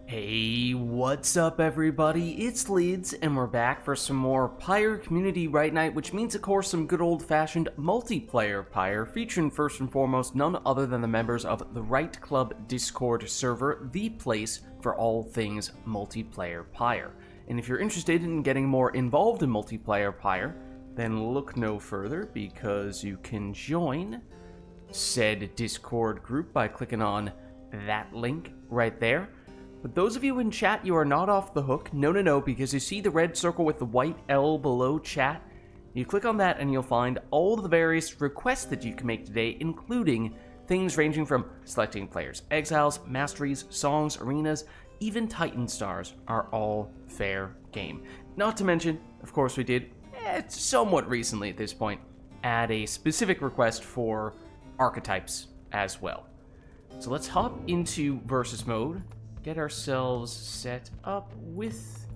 Hey, what's up everybody? It's Vids, and we're back for some more Pyre Community RITE Night, which means of course some good old-fashioned multiplayer Pyre, featuring first and foremost none other than the members of the RITE Club Discord server, the place for all things multiplayer Pyre. And if you're interested in getting more involved in multiplayer Pyre, then look no further, because you can join said Discord group by clicking on that link right there. But those of you in chat, you are not off the hook. No, because you see the red circle with the white L below chat? You click on that and you'll find all of the various requests that you can make today, including things ranging from selecting players' exiles, masteries, songs, arenas, even Titan stars are all fair game. Not to mention, of course we did, somewhat recently at this point, add a specific request for archetypes as well. So let's hop into versus mode. Get ourselves set up with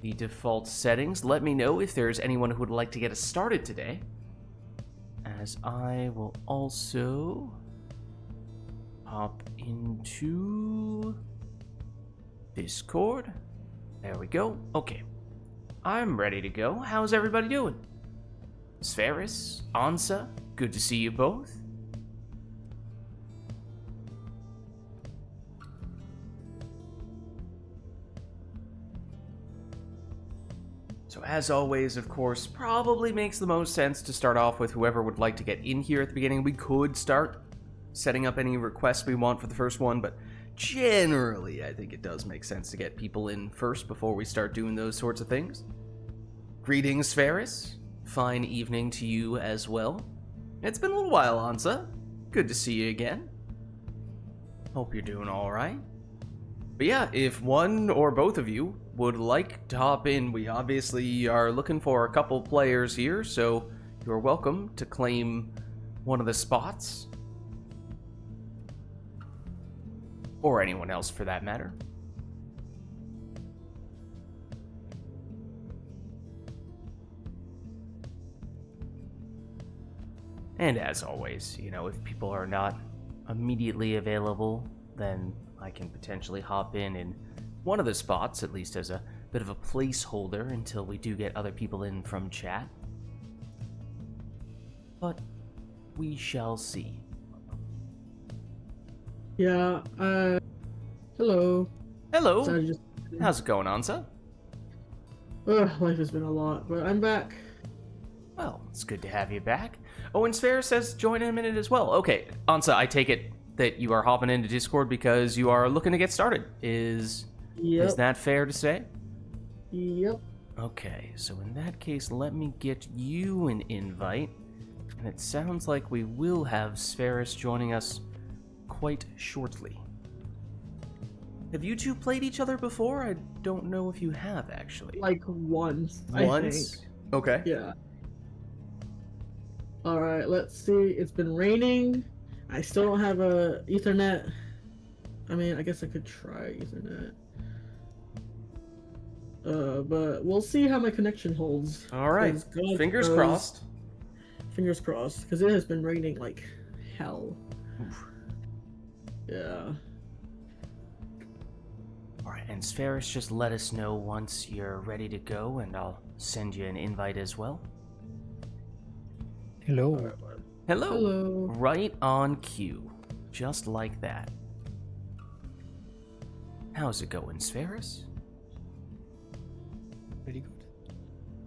the default settings. Let me know if there's anyone who would like to get us started today, as I will also hop into Discord. There we go. Okay, I'm ready to go. How's everybody doing? Spheris, Ansa, good to see you both. So as always, of course, probably makes the most sense to start off with whoever would like to get in here at the beginning. We could start setting up any requests we want for the first one, but generally I think it does make sense to get people in first before we start doing those sorts of things. Greetings, Ferris. Fine evening to you as well. It's been a little while, Ansa. Good to see you again. Hope you're doing alright. But yeah, if one or both of you would like to hop in, we obviously are looking for a couple players here, so you're welcome to claim one of the spots. Or anyone else for that matter. And as always, you know, if people are not immediately available, then I can potentially hop in one of the spots, at least as a bit of a placeholder until we do get other people in from chat. But we shall see. Yeah, hello. Hello. So How's it going, Ansa? Life has been a lot, but I'm back. Well, it's good to have you back. Oh, and Sphere says join in a minute as well. Okay, Ansa, I take it that you are hopping into Discord because you are looking to get started. Is that fair to say? Yep. Okay, so in that case, let me get you an invite. And it sounds like we will have Spheris joining us quite shortly. Have you two played each other before? I don't know if you have, actually. Like once, I think. Okay. Yeah. Alright, let's see. It's been raining. I still don't have a Ethernet. I mean, I guess I could try Ethernet. But we'll see how my connection holds. Alright, fingers crossed. Fingers crossed, because it has been raining like hell. Oof. Yeah. Alright, and Spheris, just let us know once you're ready to go, and I'll send you an invite as well. Hello. Hello. Hello. Right on cue. Just like that. How's it going, Spheris? Pretty good.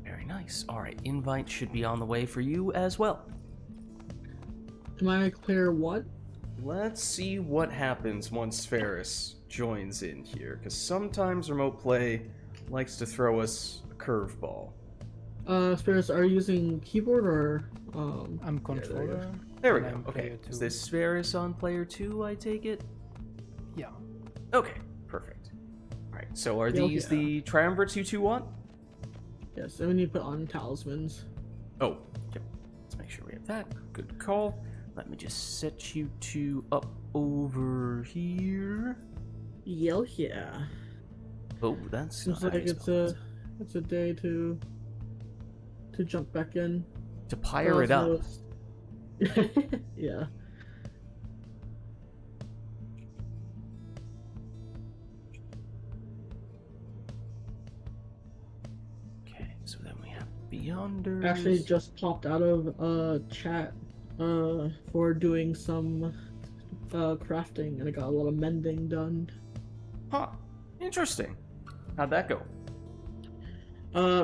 Very nice. Alright, invite should be on the way for you as well. Am I player one? Let's see what happens once Ferris joins in here, because sometimes remote play likes to throw us a curveball. Spirits, are you using keyboard or I'm controller. Yeah, there we go. I'm Okay. player two. Is this Ferris on player 2, I take it? Yeah. Okay, perfect. Alright, so are Yeah, these yeah. the triumvirates you two want? Yes, and we need to put on talismans. Oh, yep. Let's make sure we have that. Good call. Let me just set you two up over here. Yeah. Oh, that's Seems not like how you spell it. it's a day to jump back in. To pyre it up. Yeah. So then we have Beyonders. Actually, just popped out of chat for doing some crafting, and I got a lot of mending done. Huh. Interesting. How'd that go?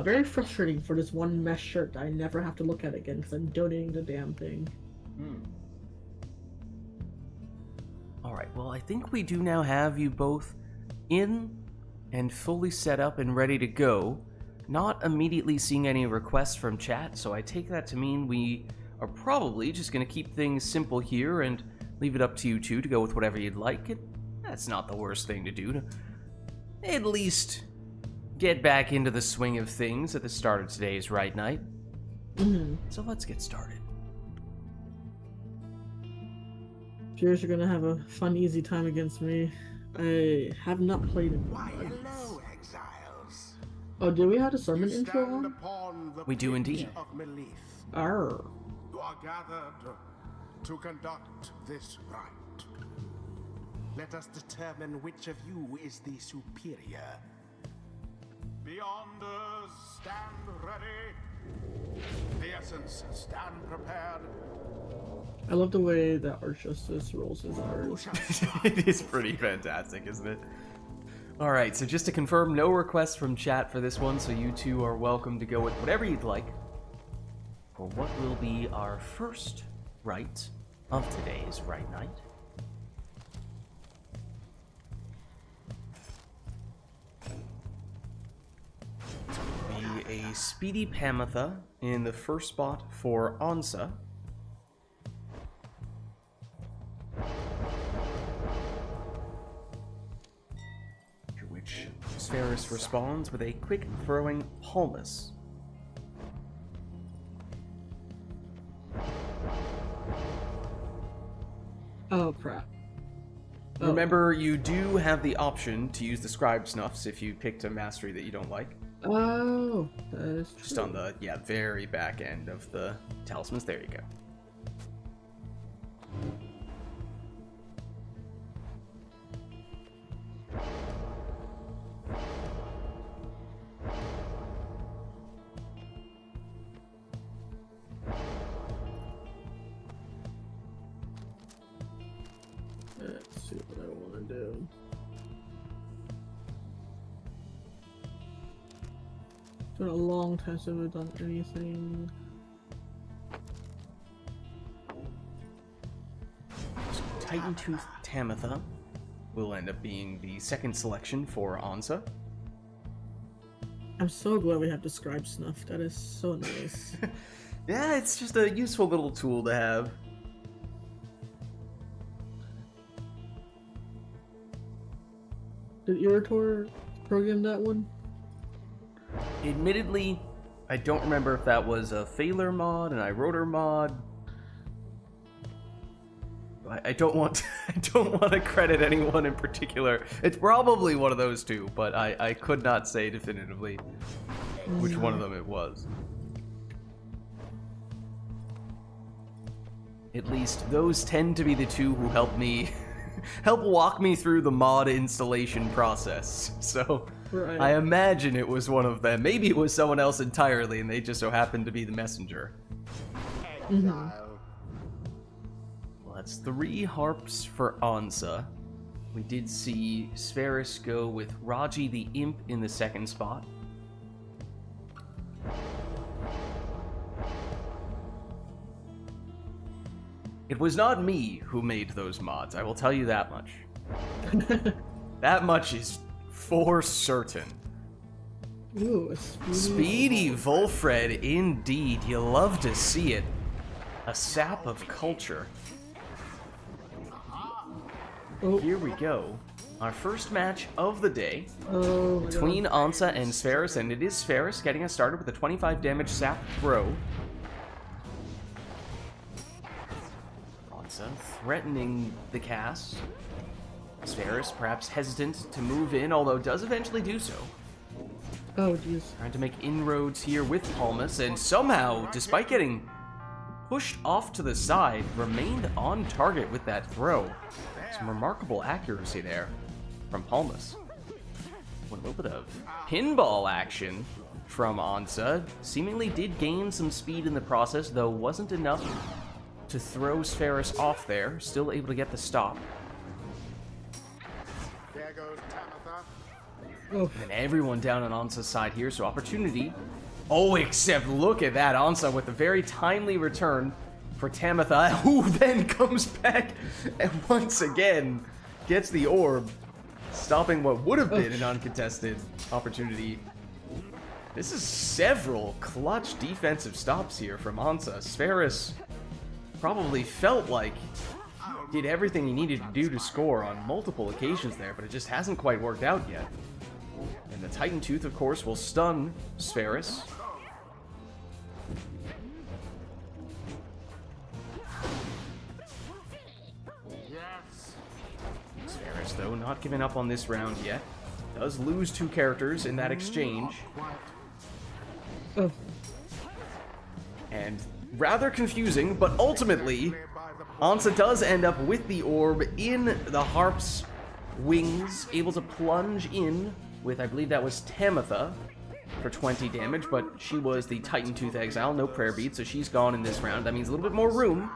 Very frustrating for this one mesh shirt that I never have to look at again because I'm donating the damn thing. Alright, well, I think we do now have you both in and fully set up and ready to go. Not immediately seeing any requests from chat, so I take that to mean we are probably just going to keep things simple here and leave it up to you two to go with whatever you'd like. And that's not the worst thing to do, to at least get back into the swing of things at the start of today's Rite Night. So let's get started. Viewers are gonna have a fun, easy time against me. I have not played in Why, months. hello, exiles. Oh, do we have a sermon You intro stand on? upon the We do pitch indeed. of Melith. Arr. You are gathered to conduct this rite. Let us determine which of you is the superior. Beyonders, stand ready. The Essence, stand prepared. I love the way that Archjustice rolls his Who R's. shall start? It is pretty fantastic, isn't it? Alright, so just to confirm, no requests from chat for this one, so you two are welcome to go with whatever you'd like for what will be our first rite of today's Rite Night. It's going to be a Speedy Pamatha in the first spot for Ansa. To which Spherus responds with a quick throwing Palmas. Oh crap. Oh. Remember, you do have the option to use the Scribe Snuffs if you picked a mastery that you don't like. Oh, that is true. Just on the, very back end of the talismans. There you go. Let's see what I want to do. It's been a long time since I've done anything. Titan Tooth Tamatha will end up being the second selection for Ansa. I'm so glad we have the Scribe Snuff. That is so nice. Yeah, it's just a useful little tool to have. Did Irritor program that one? Admittedly, I don't remember if that was a Failure mod, an iRotor mod. I don't want to credit anyone in particular. It's probably one of those two, but I could not say definitively which one of them it was. At least those tend to be the two who help walk me through the mod installation process. So Right. I imagine it was one of them. Maybe it was someone else entirely and they just so happened to be the messenger. Exile. Well, that's 3 harps for Ansa. We did see Spherus go with Raji the Imp in the second spot. It was not me who made those mods, I will tell you that much. That much is for certain. Ooh, a Speedy Volfred, indeed. You love to see it. A sap of culture. Oh, Here we go. Our first match of the day oh my between God. Ansa and Spherus, and it is Spherus getting us started with a 25 damage sap throw. Ansa threatening the cast. Spherus perhaps hesitant to move in, although does eventually do so. Oh, jeez. Trying to make inroads here with Palmas, and somehow, despite getting pushed off to the side, remained on target with that throw. Some remarkable accuracy there from Palmas. A little bit of pinball action from Ansa. Seemingly did gain some speed in the process, though wasn't enough to throw Spheris off there. Still able to get the stop. There goes Tamitha. Oh, And everyone down on Ansa's side here, so opportunity. Oh, except look at that, Ansa with a very timely return for Tamitha, who then comes back and once again gets the orb, stopping what would have been an uncontested opportunity. This is several clutch defensive stops here from Ansa. Spheris probably felt like did everything he needed to do to score on multiple occasions there, but it just hasn't quite worked out yet. And the Titan Tooth, of course, will stun Spheris. Yes. Spheris, though, not giving up on this round yet. Does lose 2 characters in that exchange. Quite. oh. And rather confusing, but ultimately, Ansa does end up with the orb in the Harp's wings, able to plunge in with, I believe that was Tamitha, for 20 damage, but she was the Titan Tooth Exile, no prayer bead, so she's gone in this round. That means a little bit more room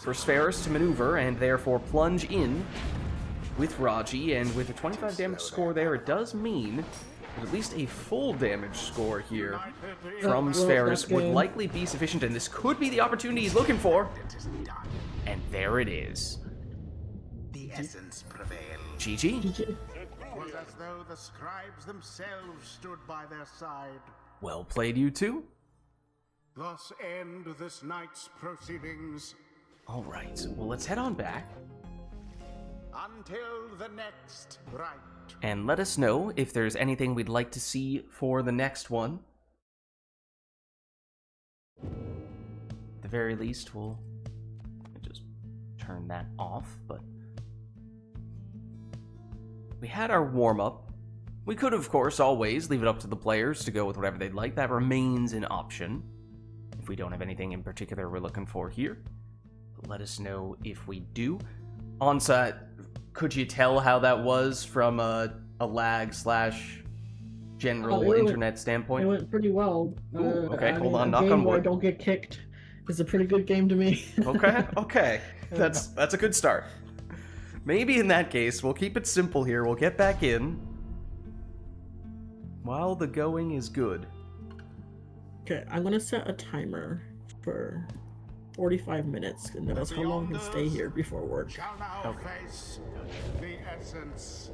for Spheris to maneuver, and therefore plunge in with Raji, and with a 25 damage score there, it does mean that at least a full damage score here from Well, Spheris that would game- likely be sufficient, and this could be the opportunity he's looking for. And there it is. The essence prevails. GG. GG. It was as though the scribes themselves stood by their side. Well played, you two. Thus end this night's proceedings. All right, well, let's head on back Until the next rite. and let us know if there's anything we'd like to see for the next one. At the very least, we'll just turn that off, but we had our warm-up. We could, of course, always leave it up to the players to go with whatever they'd like. That remains an option if we don't have anything in particular we're looking for here. But let us know if we do. Ansa, could you tell how that was from a lag / general It went- internet It standpoint? went pretty well. Ooh, okay, I hold mean, on, a knock game on where I wood. don't get kicked is a pretty good game to me. Okay. That's a good start. Maybe in that case, we'll keep it simple here. We'll get back in while the going is good. Okay, I'm gonna set a timer for 45 minutes, and that's how long I can stay here before work. Shall now face the essence.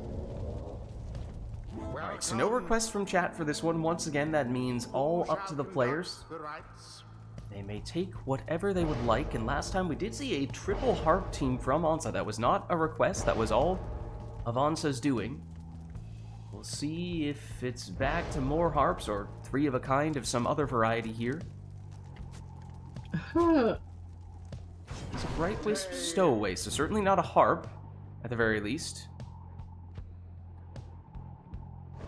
Alright, so no requests from chat for this one. Once again, that means all up to the players. The rites. They may take whatever they would like, and last time we did see a triple harp team from Ansa. That was not a request, that was all of Ansa's doing. We'll see if it's back to more harps or 3 of a kind of some other variety here. It's a Bright Wisp Stowaway, so certainly not a harp, at the very least.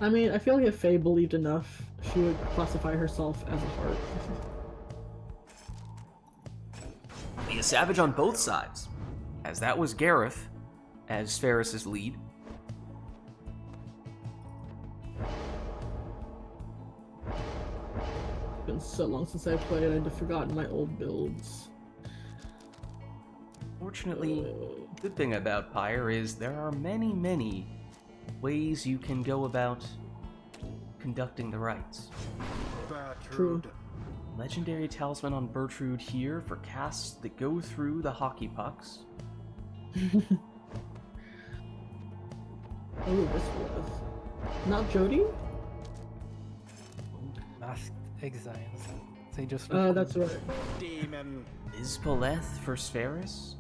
I mean, I feel like if Faye believed enough, she would classify herself as a heart. Be a savage on both sides, as that was Gareth as Spheris' lead. It's been so long since I played, I'd forgotten my old builds. Fortunately, the good thing about Pyre is there are many, many ways you can go about conducting the rites. True. Bertrude. Legendary Talisman on Bertrude here for casts that go through the hockey pucks. Oh, this was not Jody. Masked exiles. They just look That's right. Demon. Ispaleth for Spheris?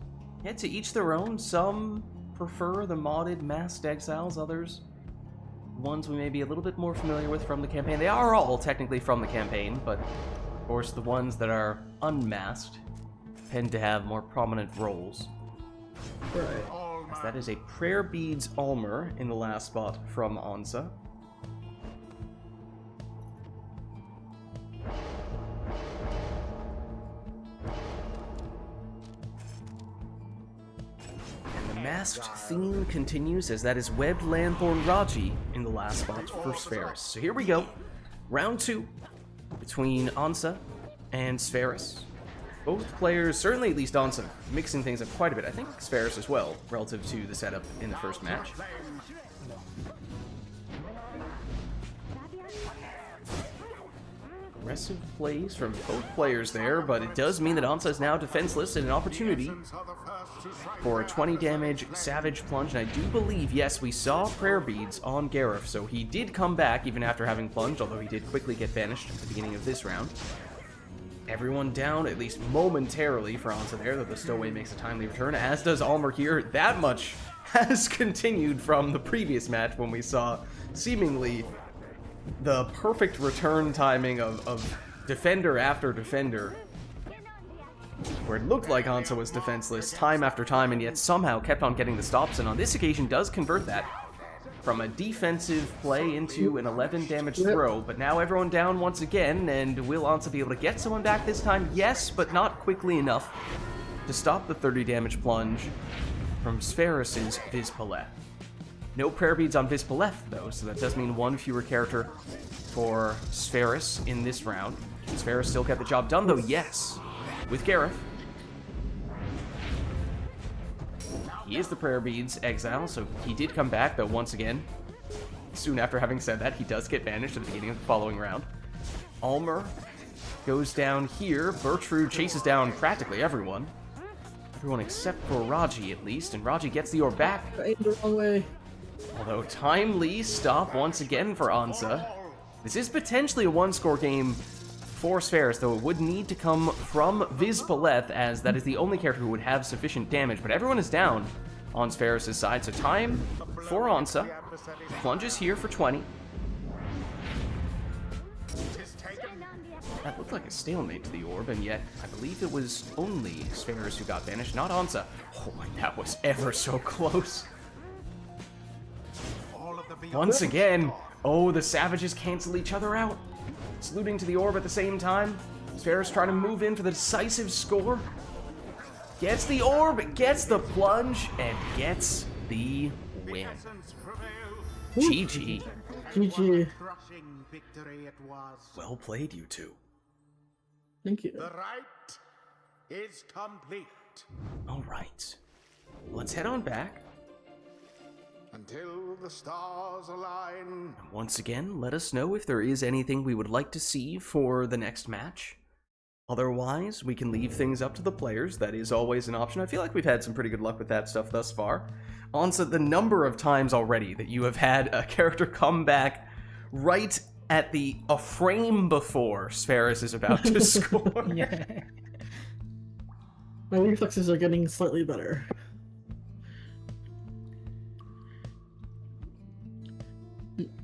Yeah, to each their own. Some prefer the modded Masked Exiles, others ones we may be a little bit more familiar with from the campaign. They are all technically from the campaign, but of course the ones that are unmasked tend to have more prominent roles. Right. All As that is a Prayer Beads Almer in the last spot from Ansa. And the masked theme continues, as that is Webbed Lanthorn Raji in the last spot for Spheris. So here we go. Round 2. between Ansa and Spheris. Both players, certainly at least Ansa, mixing things up quite a bit. I think Spheris as well, relative to the setup in the first match. Aggressive plays from both players there, but it does mean that Ansa is now defenseless and an opportunity for a 20 damage Savage Plunge. And I do believe, yes, we saw Prayer Beads on Gareth, so he did come back even after having plunged, although he did quickly get banished at the beginning of this round. Everyone down, at least momentarily, for Ansa there, though the Stowaway makes a timely return, as does Almer here. That much has continued from the previous match when we saw seemingly the perfect return timing of defender after defender, where it looked like Ansa was defenseless time after time, and yet somehow kept on getting the stops, and on this occasion does convert that from a defensive play into an 11 damage throw. But now everyone down once again, and will Ansa be able to get someone back this time? Yes, but not quickly enough to stop the 30 damage plunge from Spheris' Vizpaleth. No prayer beads on Vizpaleth, though, so that does mean one fewer character for Spheris in this round. Can Spheris still get the job done, though? Yes, with Gareth. He is the prayer beads exile, so he did come back, though once again, soon after having said that, he does get banished at the beginning of the following round. Almer goes down here. Bertrude chases down practically everyone. Everyone except for Raji, at least, and Raji gets the orb back. I aimed the wrong way. Although timely stop once again for Ansa. This is potentially a one-score game for Spheris, though it would need to come from Vizpaleth, as that is the only character who would have sufficient damage. But everyone is down on Spheris' side, so time for Ansa. Plunges here for 20. That looked like a stalemate to the orb, and yet I believe it was only Spheris who got banished, not Ansa. Oh my, that was ever so close. Once again, oh, the Savages cancel each other out. Saluting to the orb at the same time. Spheris trying to move in for the decisive score. Gets the orb, gets the plunge, and gets the win. GG. GG. Well played, you two. Thank you. The rite is complete. All right. Let's head on back. Until the stars align. Once again, let us know if there is anything we would like to see for the next match. Otherwise, we can leave things up to the players. That is always an option. I feel like we've had some pretty good luck with that stuff thus far. Ansa, the number of times already that you have had a character come back right at a frame before Spheris is about to score. Yeah. My reflexes are getting slightly better.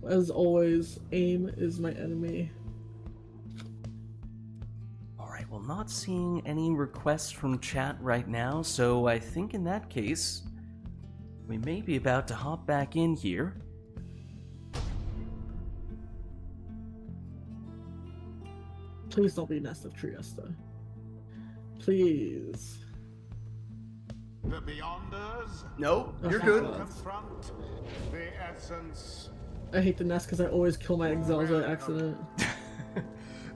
As always, aim is my enemy. Alright, well, not seeing any requests from chat right now, so I think in that case, we may be about to hop back in here. Please don't be Nest of Triesta. Please. The Beyonders Nope, you're Okay. good. confront the essence. I hate the Nest because I always kill my exiles by accident.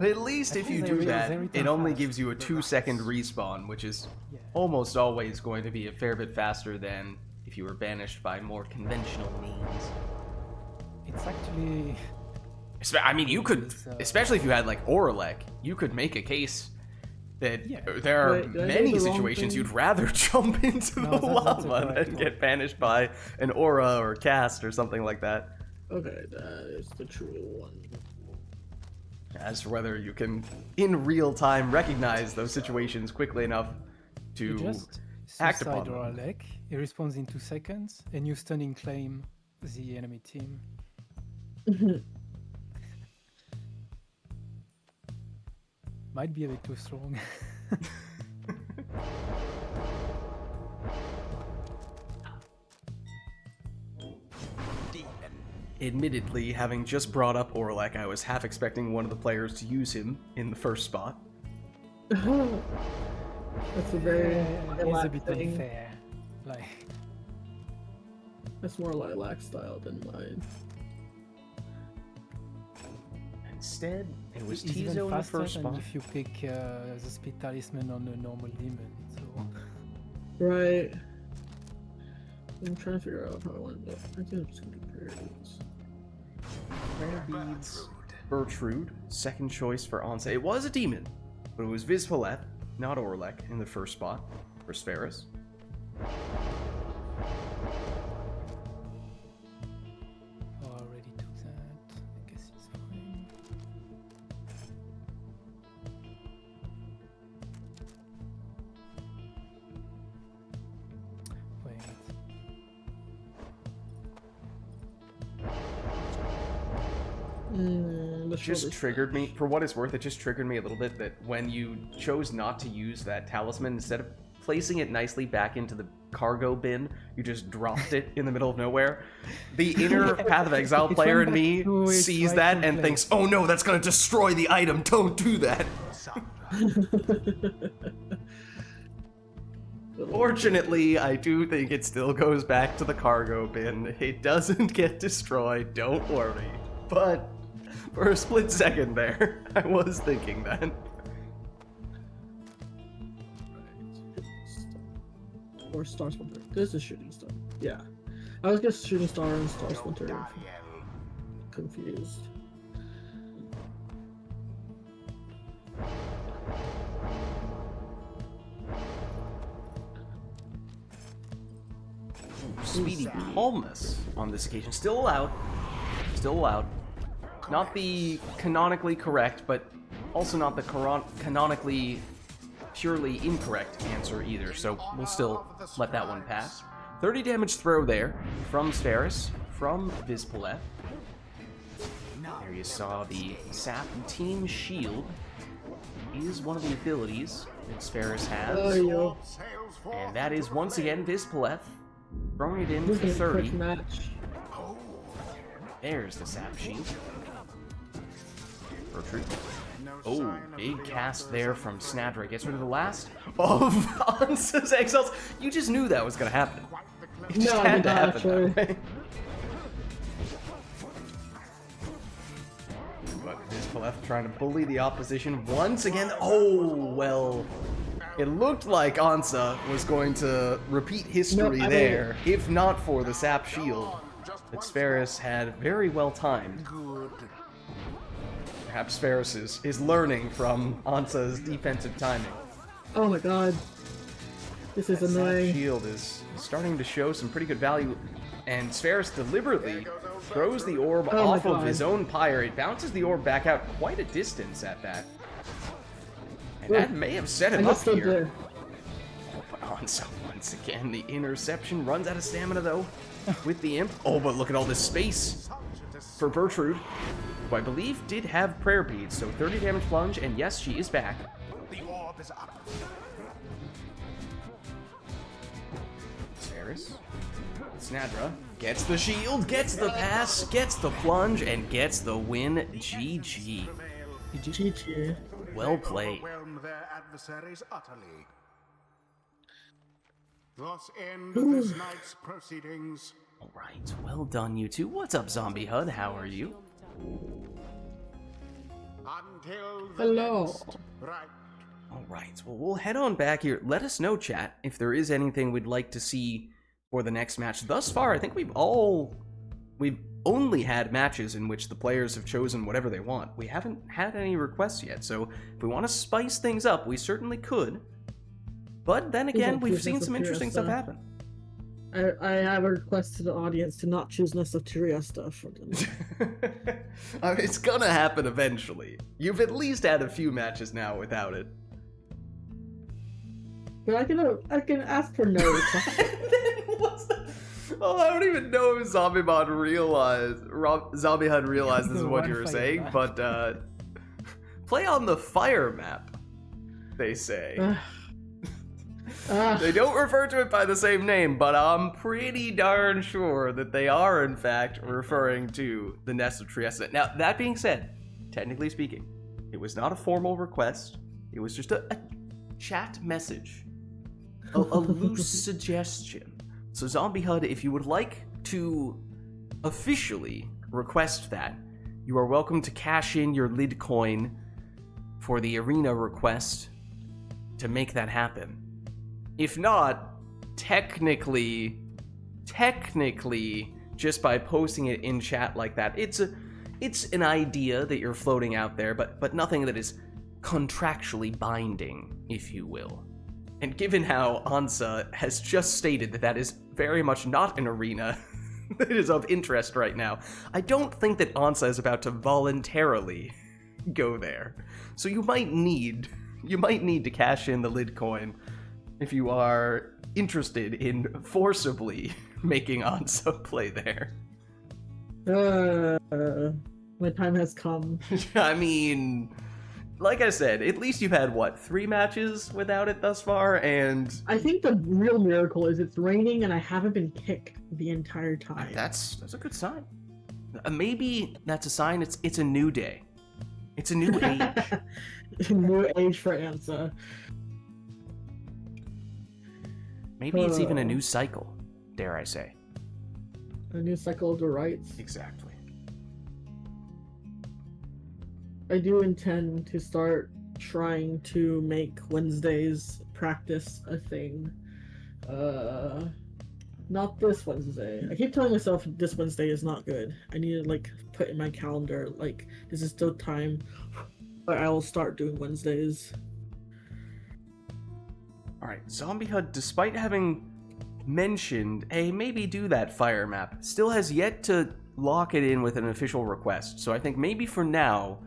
At least if you think do they that, realize it only fast. gives you a 2-second respawn, which is Yeah. almost always going to be a fair bit faster than if you were banished by more conventional means. It's actually... I mean, you could, It's, especially if you had like Oralek, you could make a case that Yeah. there are Wait, did I do many the wrong situations thing? you'd rather jump into No, the that's the lava correct than one. get banished by an aura or cast or something like that. Okay, that is the true one. As for whether you can, in real time, recognize those situations quickly enough You to just act suicide upon or them. Alec, it responds in 2 seconds, and you stunning claim the enemy team. Might be a bit too strong. Admittedly, having just brought up Oralek, I was half expecting one of the players to use him in the first spot. That's a very It's a lilac bit thing. unfair. Like, That's more lilac style than mine. Instead, it was It's even Tizo in the faster first than spot. if you pick the speed talisman on a normal demon. So Right. I'm trying to figure out how I want to do it. I think I'm just gonna do parodies. Prayer Beads. Bertrude, second choice for Onse. It was a demon, but it was Vizpaleth, not Orlek, in the first spot for Spheris. already took that. I guess it's fine. Wait. The Just shoulder triggered me, smash. for what it's worth, it just triggered me a little bit that when you chose not to use that talisman, instead of placing it nicely back into the cargo bin, you just dropped it in the middle of nowhere. The inner Path of Exile It player went in back me to its sees that rightful and place. thinks, oh no, that's gonna destroy the item, don't do that. Fortunately, I do think it still goes back to the cargo bin. It doesn't get destroyed, don't worry. But for a split second there, I was thinking that. Or Star Splinter. This is Shooting Star. Yeah. I was just Shooting Star and Star Splinter. Confused. Speedy Palmas on this occasion. Still allowed. Still allowed. Not the canonically correct, but also not the canonically purely incorrect answer either, so we'll still let that one pass. 30 damage throw there from Spheris, from Vizpaleth. There you saw the Sap Team Shield is one of the abilities that Spheris Oh, has. yo. And that is once again Vizpaleth throwing it in This for is a 30. quick match. There's the Sap Shield. Bertrude. Oh, big cast there from Snadra. Gets rid of the last of Ansa's Exiles. You just knew that was going to happen. It just No, I had did to not, happen that way. But Vizpaleth trying to bully the opposition once again. Oh, well. It looked like Ansa was going to repeat history No, I there, if not for the Sap Shield that Spheris had very well timed. Perhaps Spheris is learning from Ansa's defensive timing. Oh my god. This is Sap annoying. Shield is starting to show some pretty good value, and Spheris deliberately throws the orb Oh my off of God. his own Pyre. It bounces the orb back out quite a distance at that. And that may have set I him just up stood here. there. But Ansa, once again, the interception runs out of stamina though with the imp. Oh, but look at all this space for Bertrude, who I believe did have prayer beads, so 30 damage plunge, and yes, she is back. The orb is up. Spheris. Snadra gets the shield, gets the pass, gets the plunge, and gets the win. GG. GG. Well played. Overwhelm their adversaries utterly. Thus end this night's proceedings. Alright, well done, you two. What's up, Zombie HUD? How are you? Until the Hello. next right. Alright, well, we'll head on back here. Let us know, chat, if there is anything we'd like to see for the next match. Thus far, I think we've only had matches in which the players have chosen whatever they want. We haven't had any requests yet, so if we want to spice things up, we certainly could. But then again, we've seen some interesting stuff happen. I have a request to the audience to not choose Nesopteria stuff for them. I mean, it's gonna happen eventually. You've at least had a few matches now without it. But I can ask for no request. Then what's the... Oh, I don't even know if Zombie HUD realized this is what you were One saying, fire but play on the fire map, they say. They don't refer to it by the same name, but I'm pretty darn sure that they are, in fact, referring to the Nest of Trieste. Now, that being said, technically speaking, it was not a formal request. It was just a chat message. A loose suggestion. So, Zombie HUD, if you would like to officially request that, you are welcome to cash in your lid coin for the arena request to make that happen. If not, technically, just by posting it in chat like that, it's an idea that you're floating out there, but nothing that is contractually binding, if you will. And given how Ansa has just stated that is very much not an arena that is of interest right now, I don't think that Ansa is about to voluntarily go there. So you might need to cash in the lid coin if you are interested in forcibly making Ansa play there. My time has come. I mean, like I said, at least you've had, what, 3 matches without it thus far, and... I think the real miracle is it's raining and I haven't been kicked the entire time. That's a good sign. Maybe that's a sign it's a new day. It's a new age. New age for Ansa. Maybe it's even a new cycle, dare I say. A new cycle of the rites. Exactly. I do intend to start trying to make Wednesdays practice a thing. Not this Wednesday. I keep telling myself this Wednesday is not good. I need to, like, put in my calendar, like, this is still time, but I will start doing Wednesdays. Alright, Zombie HUD, despite having mentioned a maybe do that fire map, still has yet to lock it in with an official request. So I think maybe for now,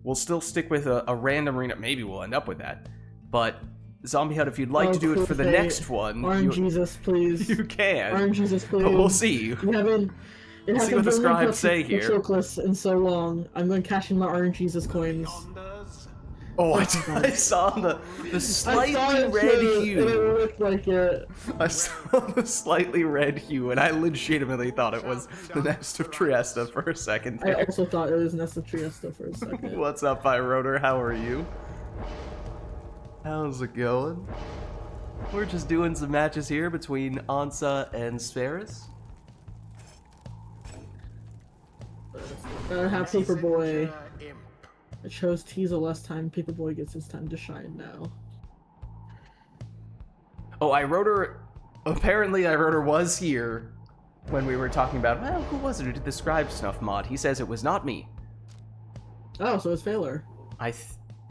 we'll still stick with a random arena. Maybe we'll end up with that. But Zombie HUD, if you'd like to do it for the next one, Jesus, please. You can. Jesus, please. But we'll see. It See what the scribes say here. In so long, I'm going to cash in my RNGesus coins. Oh, I saw the slightly red hue. It looked like it. I saw the slightly red hue, and I legitimately thought it was the Nest of Trieste for a second there. I also thought it was Nest of Trieste for a second. What's up, Pyroder? How are you? How's it going? We're just doing some matches here between Ansa and Spheris. Gotta have Paperboy. I chose Teaser last time. Paperboy gets his time to shine now. Oh, apparently Iroder was here when we were talking about, well, who was it who did the Scribe Snuff mod? He says it was not me. Oh, so it's Phaler. I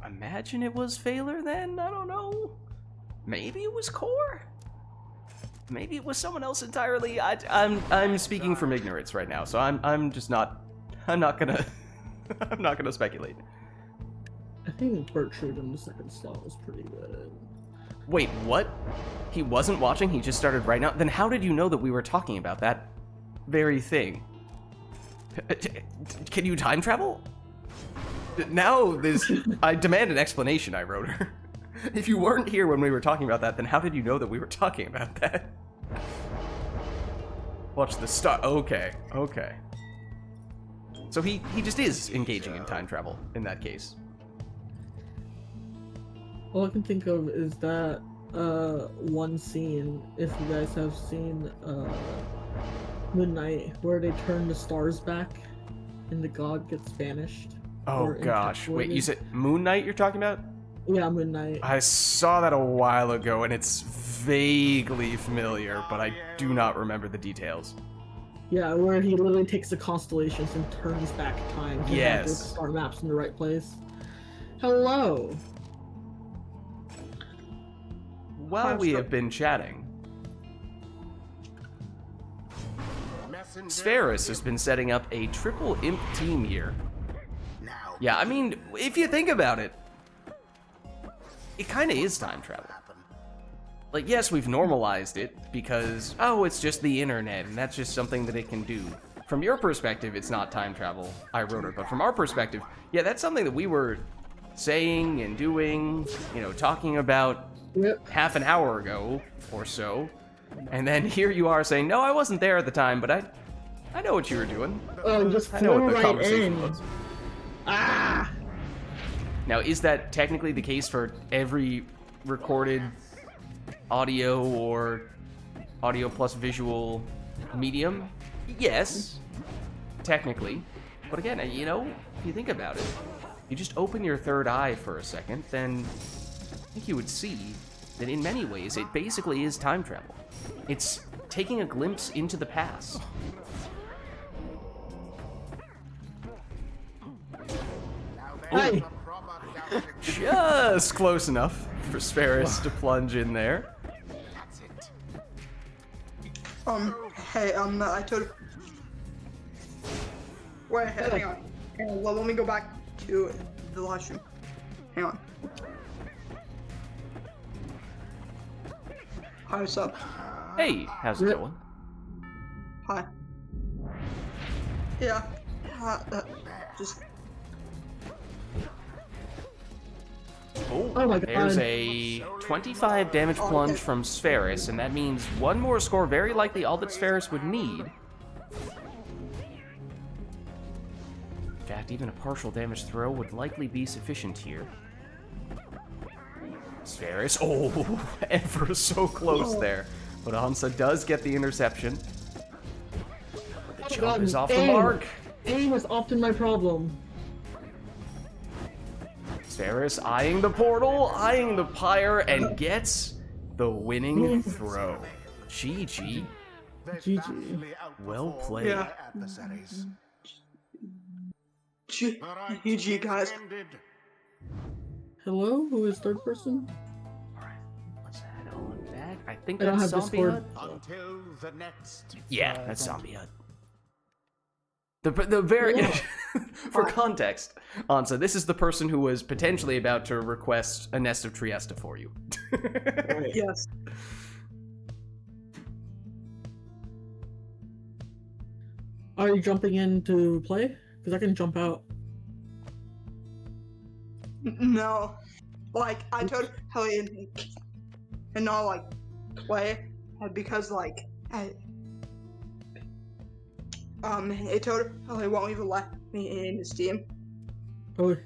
imagine it was Phaler then? I don't know. Maybe it was Core? Maybe it was someone else entirely. I'm speaking from ignorance right now, so I'm not gonna speculate. I think Bertrude in the second slot was pretty good. Wait, what? He wasn't watching? He just started right now? Then how did you know that we were talking about that very thing? Can you time travel? Now I demand an explanation, I wrote her. If you weren't here when we were talking about that, then how did you know that we were talking about that? Watch the start. Okay. So he just is engaging in time travel in that case. All I can think of is that one scene, if you guys have seen Moon Knight, where they turn the stars back and the god gets banished. Oh gosh, wait, you said Moon Knight you're talking about? Yeah, Moon Knight. I saw that a while ago and it's vaguely familiar, but I do not remember the details. Yeah, where he literally takes the constellations and turns back time to have the star maps in the right place. Hello! While we have been chatting, Spheris has been setting up a triple imp team here. Yeah, I mean, if you think about it, it kind of is time travel. Like, yes, we've normalized it because, oh, it's just the internet, and that's just something that it can do. From your perspective, it's not time travel, I wrote it, but from our perspective, yeah, that's something that we were saying and doing, talking about half an hour ago or so. And then here you are saying, no, I wasn't there at the time, but I know what you were doing. Oh, just I know what the right conversation in. was. Ah! Now, is that technically the case for every recorded audio or audio plus visual medium? Yes, technically. But again, you know, if you think about it, you just open your third eye for a second, then I think you would see that in many ways it basically is time travel. It's taking a glimpse into the past. Hey! Just close enough for Sferis to plunge in there. That's it. Hey, I told. Wait, hang on. Well, let me go back to the live stream. Hang on. Hi, what's up? Hey, how's it going? Hi. Yeah. Just. Oh my there's God. a 25 damage plunge from Sferis, and that means one more score, very likely all that Sferis would need. In fact, even a partial damage throw would likely be sufficient here. Sferis, oh, ever so close there. But Hansa does get the interception. But the jump God, is off the aim. mark. Aim is often my problem. Sferis eyeing the portal, eyeing the pyre, and gets the winning throw. GG. They GG. vastly Well outperformed played. their Yeah. adversaries. GG, guys. Ended. Hello? Who is third person? Alright, let's head on back. I think I don't that's have Zombie Discord. Hut. Until the next. Yeah, that's Zombie Hut. The very Yeah. for context, Ansa, this is the person who was potentially about to request a nest of Triesta for you. Right. Yes. Are you jumping in to play? Because I can jump out. No. Like, I told Helly and not, like, play because, like, it told Helly won't even let me in his team. Oh,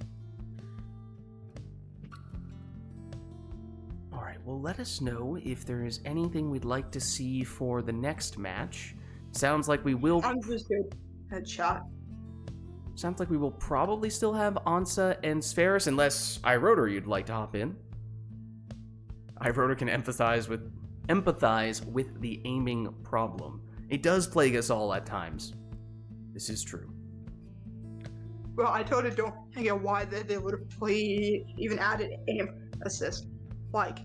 Alright, well, let us know if there is anything we'd like to see for the next match. Sounds like we will. I'm just good at chat. Sounds like we will probably still have Ansa and Sferis, unless iRotor you'd like to hop in. iRotor can empathize with the aiming problem. It does plague us all at times. This is true. Well, I told her don't get why they literally even added aim assist. Like,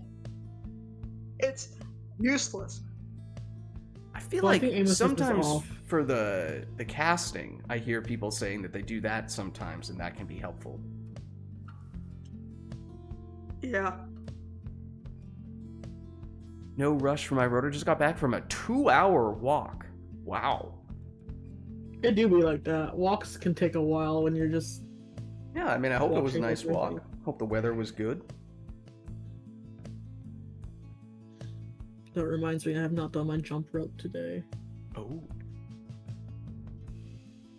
it's useless. I feel Well, I like think aim assist is sometimes off. for the casting, I hear people saying that they do that sometimes, and that can be helpful. Yeah. No rush from iRotor. Just got back from a 2-hour walk. Wow. it do be like that. Walks can take a while when you're just. Yeah, I mean, I hope it was a Walking nice everything. walk. Hope the weather was good. That reminds me, I have not done my jump rope today. Oh.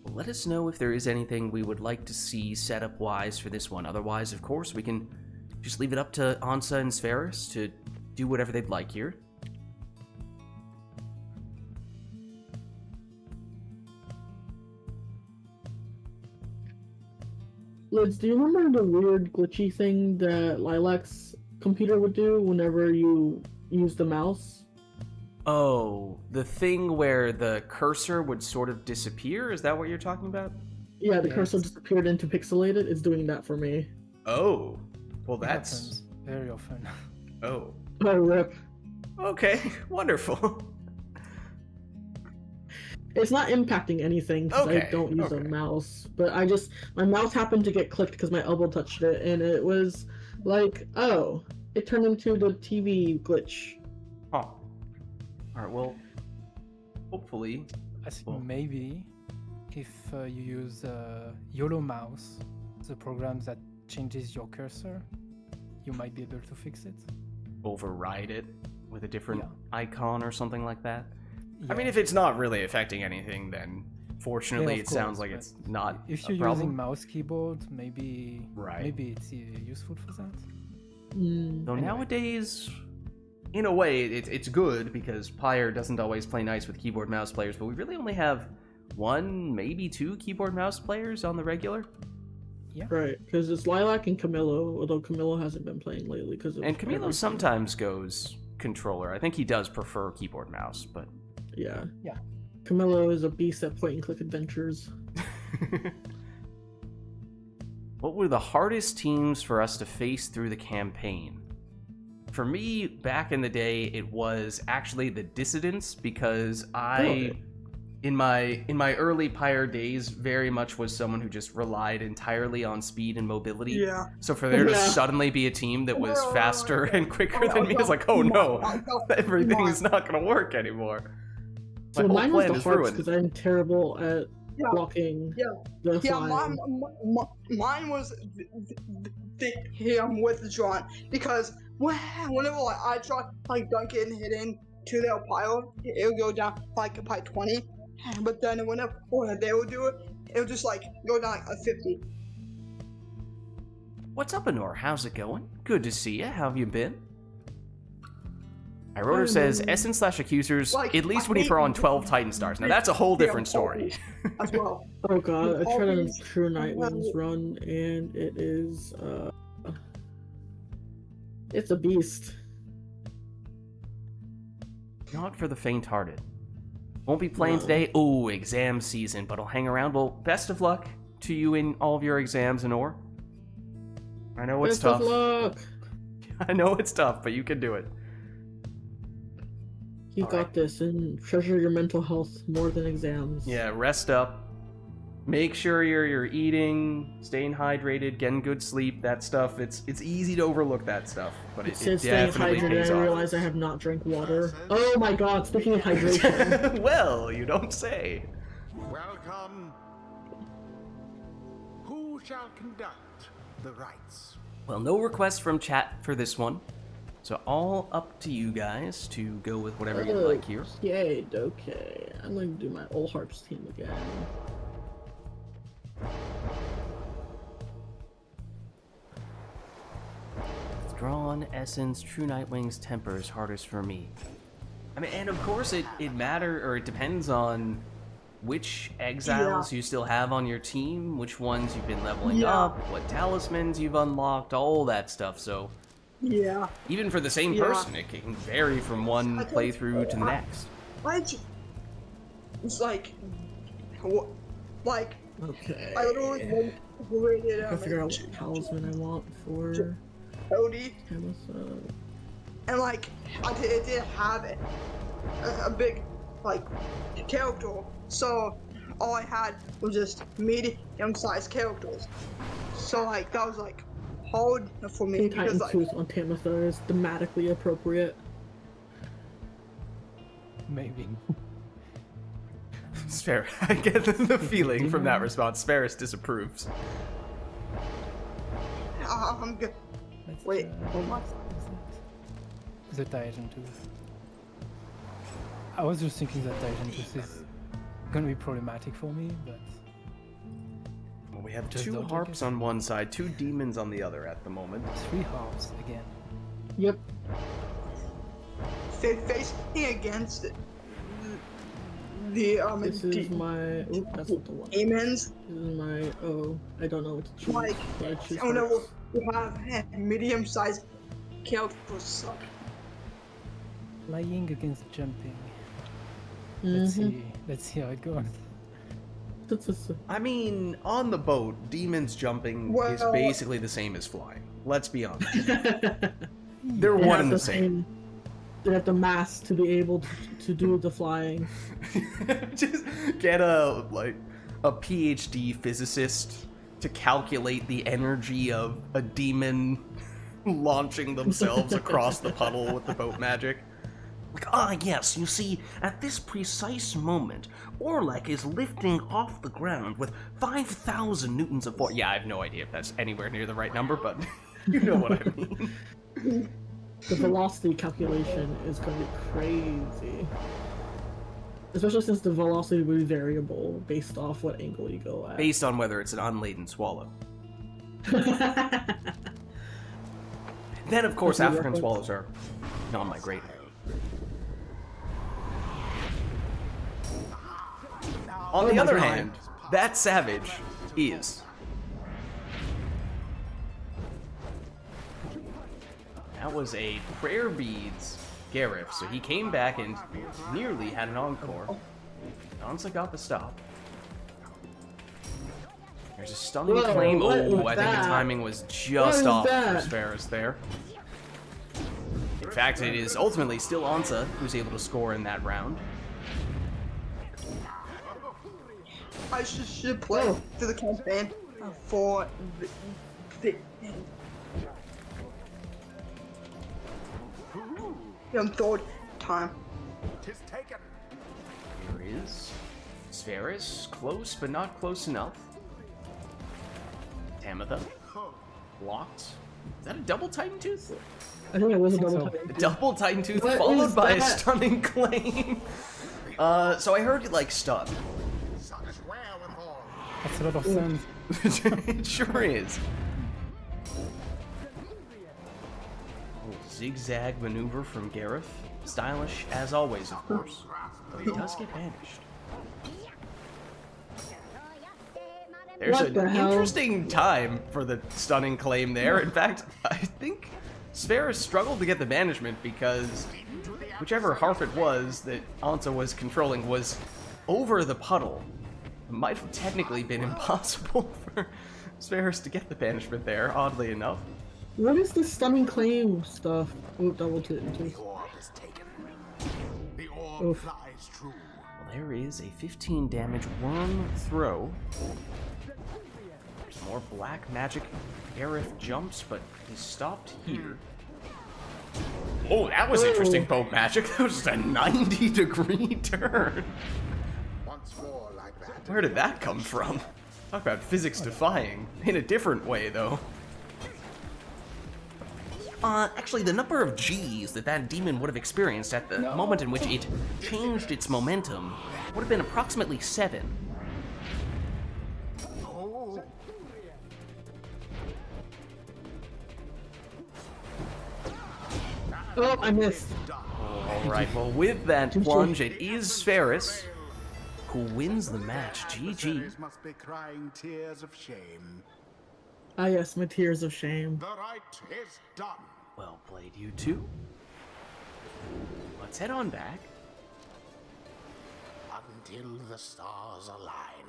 Well, let us know if there is anything we would like to see setup-wise for this one. Otherwise, of course, we can just leave it up to Ansa and Sferis to do whatever they'd like here. Liz, do you remember the weird glitchy thing that Lilac's computer would do whenever you use the mouse? Oh, the thing where the cursor would sort of disappear? Is that what you're talking about? Yeah, the Yes. cursor disappeared into pixelated. It's doing that for me. Oh. Well, It that's... happens very often. Oh. Oh, rip. Okay, wonderful. It's not impacting anything because I Okay, don't use a okay. mouse. But my mouse happened to get clicked because my elbow touched it, and it was like, oh, it turned into the TV glitch. Huh. Alright, well, hopefully... I think Well. maybe if you use YOLO mouse, the program that changes your cursor, you might be able to fix it. override it with a different Yeah. icon or something like that. I Yeah. mean, if it's not really affecting anything, then fortunately Yeah, it of sounds course, like but it's not If a you're problem. using mouse keyboard, maybe Right. maybe it's useful for that. Though Anyway. nowadays, in a way, it's good because Pyre doesn't always play nice with keyboard mouse players, but we really only have 1, maybe 2 keyboard mouse players on the regular. Right, because it's Lilac and Camilo, although Camilo hasn't been playing lately because of And Camilo everything. sometimes goes controller. I think he does prefer keyboard mouse, but Yeah. Yeah. Camilo is a beast at point and click adventures. what were the hardest teams for us to face through the campaign? For me, back in the day, it was actually the Dissidents, because Really? in my early Pyre days, very much was someone who just relied entirely on speed and mobility. Yeah. So for there to Yeah. suddenly be a team that was No, faster and quicker no, than me, it's like, oh no, no, everything is not going to work anymore. So My whole mine was plan the is hardest ruined. because I'm terrible at Yeah. blocking Yeah. the Yeah, flying. mine was him withdrawn because whenever like I try like dunking and hitting to their pile, it would go down like by 20. But then whenever they would do it, it would just like go down like a 50. What's up, Honor? How's it going? Good to see you. How have you been? Iroder I've says, been- Essence/Accusers, Like, at least I when you hate- throw on 12 Titan Stars. Now that's a whole different story. As well. Oh god, I tried a Always- True Nightwings run and it is it's a beast. Not for the faint-hearted. Won't be playing No. today. Oh, exam season, but I'll hang around. Well, best of luck to you in all of your exams, Honor. I know it's Best tough. of luck. I know it's tough, but you can do it. You All got right. this, and treasure your mental health more than exams. Yeah, rest up. Make sure you're eating, staying hydrated, getting good sleep. That stuff. It's easy to overlook that stuff, but it Since staying definitely hydrated, pays I off. realized I have not drank water. Oh my god, speaking of hydration. Well, you don't say. Welcome. Who shall conduct the rites? Well, no requests from chat for this one, so all up to you guys to go with whatever you'd like here. Yay, okay. I'm going to do my Old Harps team again. Withdrawn, Essence, True Nightwing's Temper is hardest for me. I mean, and of course it depends on which exiles you still have on your team, which ones you've been leveling Yeah. up, what talismans you've unlocked, all that stuff. So Yeah. even for the same Yeah. person, it can vary from one I think- playthrough to the next. It's like Okay. I literally rated I gotta figure out what talisman I want for Odie, Amasa. and like it didn't have a big like character, so all I had was just medium-sized characters. So like that was like hard for me King because Titan like Tooth on Tamatha is thematically appropriate. Maybe. Spher, I get the feeling from that response. Spherus disapproves. I'm good. Let's, Wait, hold on. is it the Titan Tooth? I was just thinking that Titan Tooth is gonna be problematic for me, but Well, we have Just two don't take harps it. on one side, two demons on the other at the moment. 3 harps again. Yep. Facing against the This is my. Oop, that's not the one. This demons, is my. Oh, I don't know what to choose. like but I choose whenever hearts. you have medium-sized characters suck. Flying against jumping. Let's Mhm. see how it goes. I mean, on the boat, demons jumping is Well- basically the same as flying. Let's be honest. They They're one have and the same. They have the mass to be able to do the flying. Just get a PhD physicist to calculate the energy of a demon launching themselves across the puddle with the boat magic. Like, yes, you see, at this precise moment, Orlek is lifting off the ground with 5,000 newtons of force. Yeah, I have no idea if that's anywhere near the right number, but you know what I mean. The velocity calculation is going to be crazy. Especially since the velocity will be variable based off what angle you go at. Based on whether it's an unladen swallow. Then, of course, That's a African reference. swallows are non-migratory. Now On Oh the my other God. hand, that savage is. That was a prayer beads Gareth, so he came back and nearly had an encore. Ansa got the stop. There's a stunning Whoa, claim. what Oh, was I think the that? timing was What just is off that? for Sferis there. In fact, it is ultimately still Ansa who's able to score in that round. I should play through the campaign for the third time. Tis taken. Here is Sferis, close but not close enough. Tamitha, blocked. Is that a double Titan Tooth? I think it was a think double so. time. A double Titan Tooth What followed is by a that? stunning claim. So I heard you like stun. Such wherewithal. That's a lot of sense. It sure is. Oh, zigzag maneuver from Gareth. Stylish as always, of course. But he does get banished. There's What an the hell? interesting time for the stunning claim there. In fact, I think Sferis struggled to get the banishment because whichever harp it was that Ansa was controlling was over the puddle. It might have technically been impossible for Sferis to get the banishment there, oddly enough. What is this stunning claim stuff? Oh, double The tooth. orb is taken. The orb Oof. flies true. Well, there is a 15 damage worm throw. There's more black magic. Gareth jumps, but he's stopped here. Oh, that was interesting boat magic. That was just a 90-degree turn. Once more like that. Where did that come from? Talk about physics defying. In a different way, though. Actually, the number of G's that demon would have experienced at the moment in which it changed its momentum would have been approximately 7. Oh, Oh, I missed. Alright, well, with that plunge, it is Sferis who wins the match. GG. adversaries must be crying tears of shame. Ah, yes, my tears of shame. The rite is done. Well played, you two. Let's head on back. Until the stars align.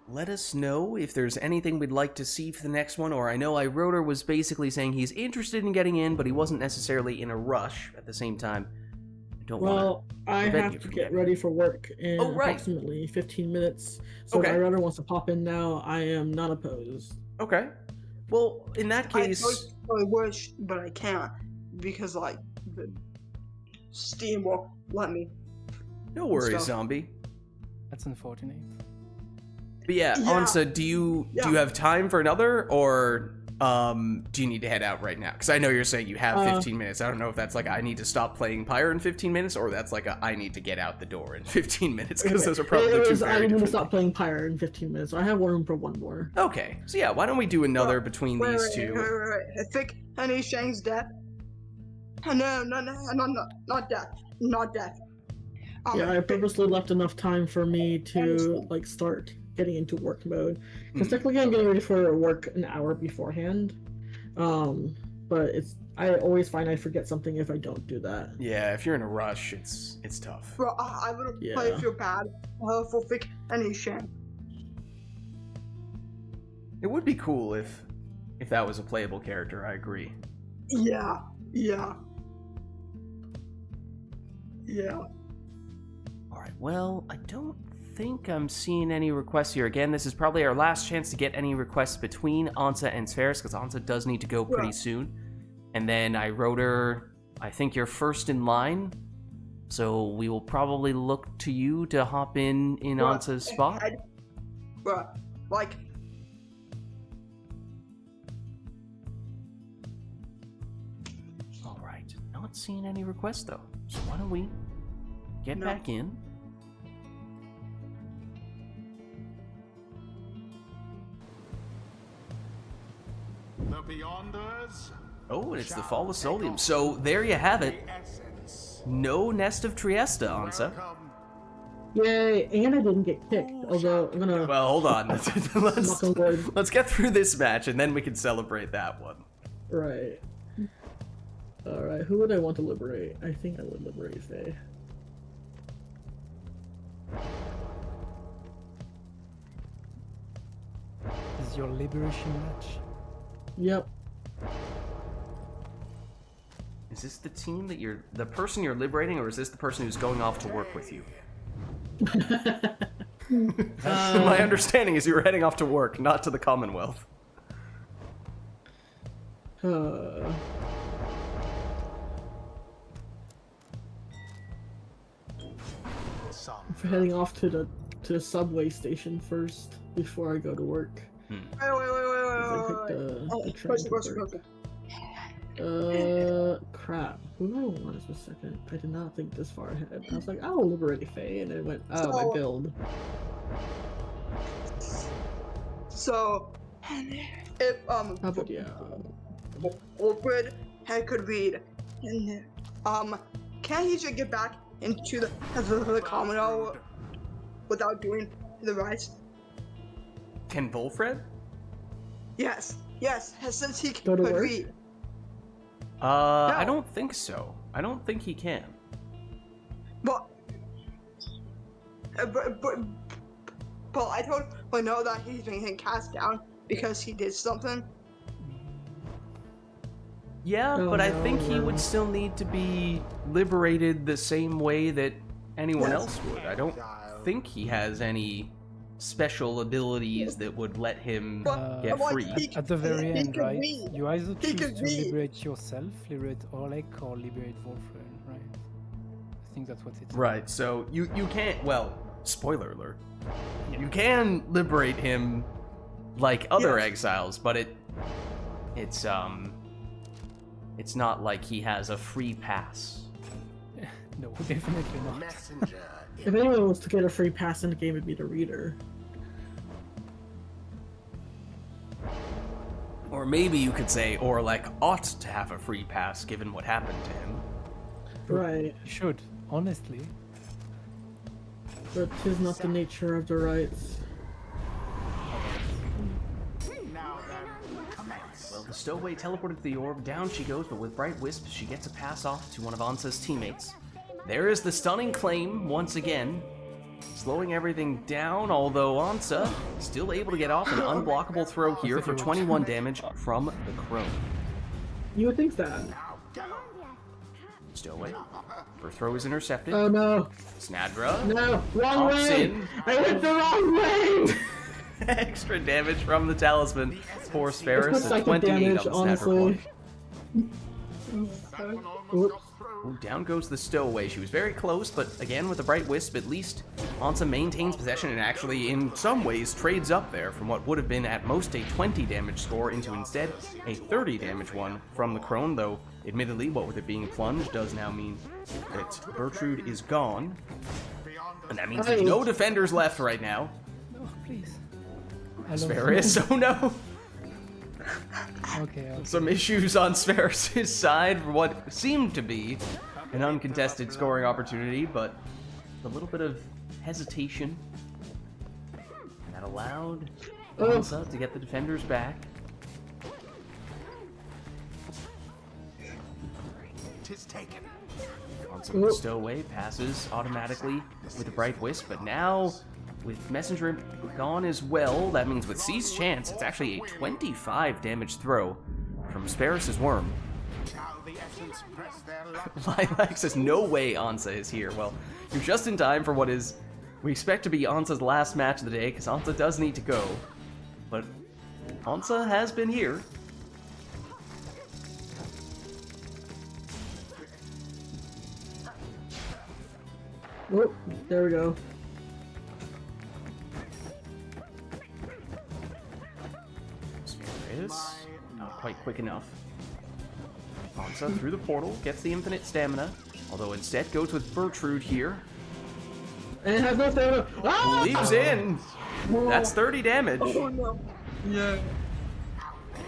Let us know if there's anything we'd like to see for the next one, or I know Iroder was basically saying he's interested in getting in, but he wasn't necessarily in a rush at the same time. I don't want Well, I prevent have you to from get getting ready for work in Oh, right. approximately 15 minutes. So Okay. if Iroder wants to pop in now, I am not opposed. Okay. Well, in that I case, really wish, but I can't because like the Steam won't let me. no worries, stuff. zombie. That's unfortunate. But yeah, Yeah. Ansa, do you Yeah. have time for another, or do you need to head out right now? Because I know you're saying you have 15 minutes. I don't know if that's like I need to stop playing Pyre in 15 minutes, or that's like I need to get out the door in 15 minutes, because those are probably It two was, very I'm going to different stop playing Pyre in 15 minutes. So I have room for one more. Okay, so yeah, why don't we do another between Wait, these wait, two? wait. I think Honey Shang's death. No, not death. Not death. Yeah, I purposely left enough time for me to like start getting into work mode. Because technically I'm getting ready for work an hour beforehand. But I always find I forget something if I don't do that. Yeah, if you're in a rush, it's tough. Bro, I would Yeah. play feel bad for Vic Honey Shang. It would be cool if that was a playable character. I agree. Yeah. All right. Well, I don't think I'm seeing any requests here. Again, this is probably our last chance to get any requests between Ansa and Sferis, because Ansa does need to go pretty Yeah. soon. And then Iroder, I think you're first in line, so we will probably look to you to hop in Bruh, Ansa's spot. Bro, like, All right. Not seeing any requests though, so why don't we get No. back in? The Beyonders. Oh, and it's the Fall of Solium. So there you have it. The essence. No Nest of Trieste, Ansa. Welcome Yay! And I didn't get kicked. Although I'm gonna. Well, hold on. Knock on wood. let's get through this match, and then we can celebrate that one. Right. Alright, who would I want to liberate? I think I would liberate Faye. Is your liberation match? Yep. Is this the team that the person you're liberating, or is this the person who's going off to work with you? My understanding is you were heading off to work, not to the Commonwealth. I'm heading off to the subway station first before I go to work. Wait. I picked the train to work. Crap. Who do I want as a second? I did not think this far ahead. I was like, I'll liberate Faye, and it went, oh, my build. So, if How about yeah? Wilfred could read, and can he just get back into the Commonwealth without doing the rites? Can Volfred? Yes, since he Go to could work? read. I don't think so. I don't think he can. But I totally know that he's being cast down because he did something. Yeah, Oh, but I no, think he no. would still need to be liberated the same way that anyone Yes. else would. I don't think he has any special abilities that would let him But get like, free. he At the very he end, could right? read. You either He choose could to read. liberate yourself, liberate Orlek, or liberate Wolfram, right? I think that's what it's. Right, so you can't, well, spoiler alert, you can liberate him like other Yes. exiles, but it's not like he has a free pass. No, definitely not. Messenger. If anyone wants to get a free pass in the game, it'd be the reader. Or maybe you could say Orlek ought to have a free pass given what happened to him. Right. You should, honestly. But 'tis not the nature of the rights. Now then, commence. Well, the stowaway teleported to the orb, down she goes, but with Bright Wisp, she gets a pass off to one of Ansa's teammates. There is the stunning claim, once again, slowing everything down, although Ansa still able to get off an unblockable throw here for 21 damage from the Crone. You would think that. Stowaway. Her throw is intercepted. Oh no. Snadra. No. Wrong Hops way! in. I went the wrong way! Extra damage from the talisman. Poor It's Sparris, a psychic 28 damage, on the Snadra honestly. point. Oops. Ooh, down goes the stowaway. She was very close, but again, with the Bright Wisp, at least Ansa maintains possession and actually, in some ways, trades up there from what would have been at most a 20 damage score into instead a 30 damage one from the Crone, though admittedly, what with it being plunged does now mean that Gertrude is gone. And that means there's no defenders left right now. Oh, please. I love Sparris, oh no! Okay. Some issues on Sparris' side for what seemed to be an uncontested scoring opportunity, but a little bit of hesitation. And that allowed Ansa to get the defenders back. Tis taken. Ansa with the stowaway passes automatically with the Bright Wisp, but now with Messenger gone as well, that means with C's chance, it's actually a 25 damage throw from Sparris' Worm. Now the essence press their luck. Lilac says, no way Ansa is here. Well, you're just in time for what is, we expect to be Ansa's last match of the day, because Ansa does need to go. But Ansa has been here. Oh, there we go. Sparris, not quite quick enough. Ansa through the portal, gets the infinite stamina, although instead goes with Gertrude here. And it has no stamina. Ah! Leaps in! That's 30 damage. Oh no. Yeah.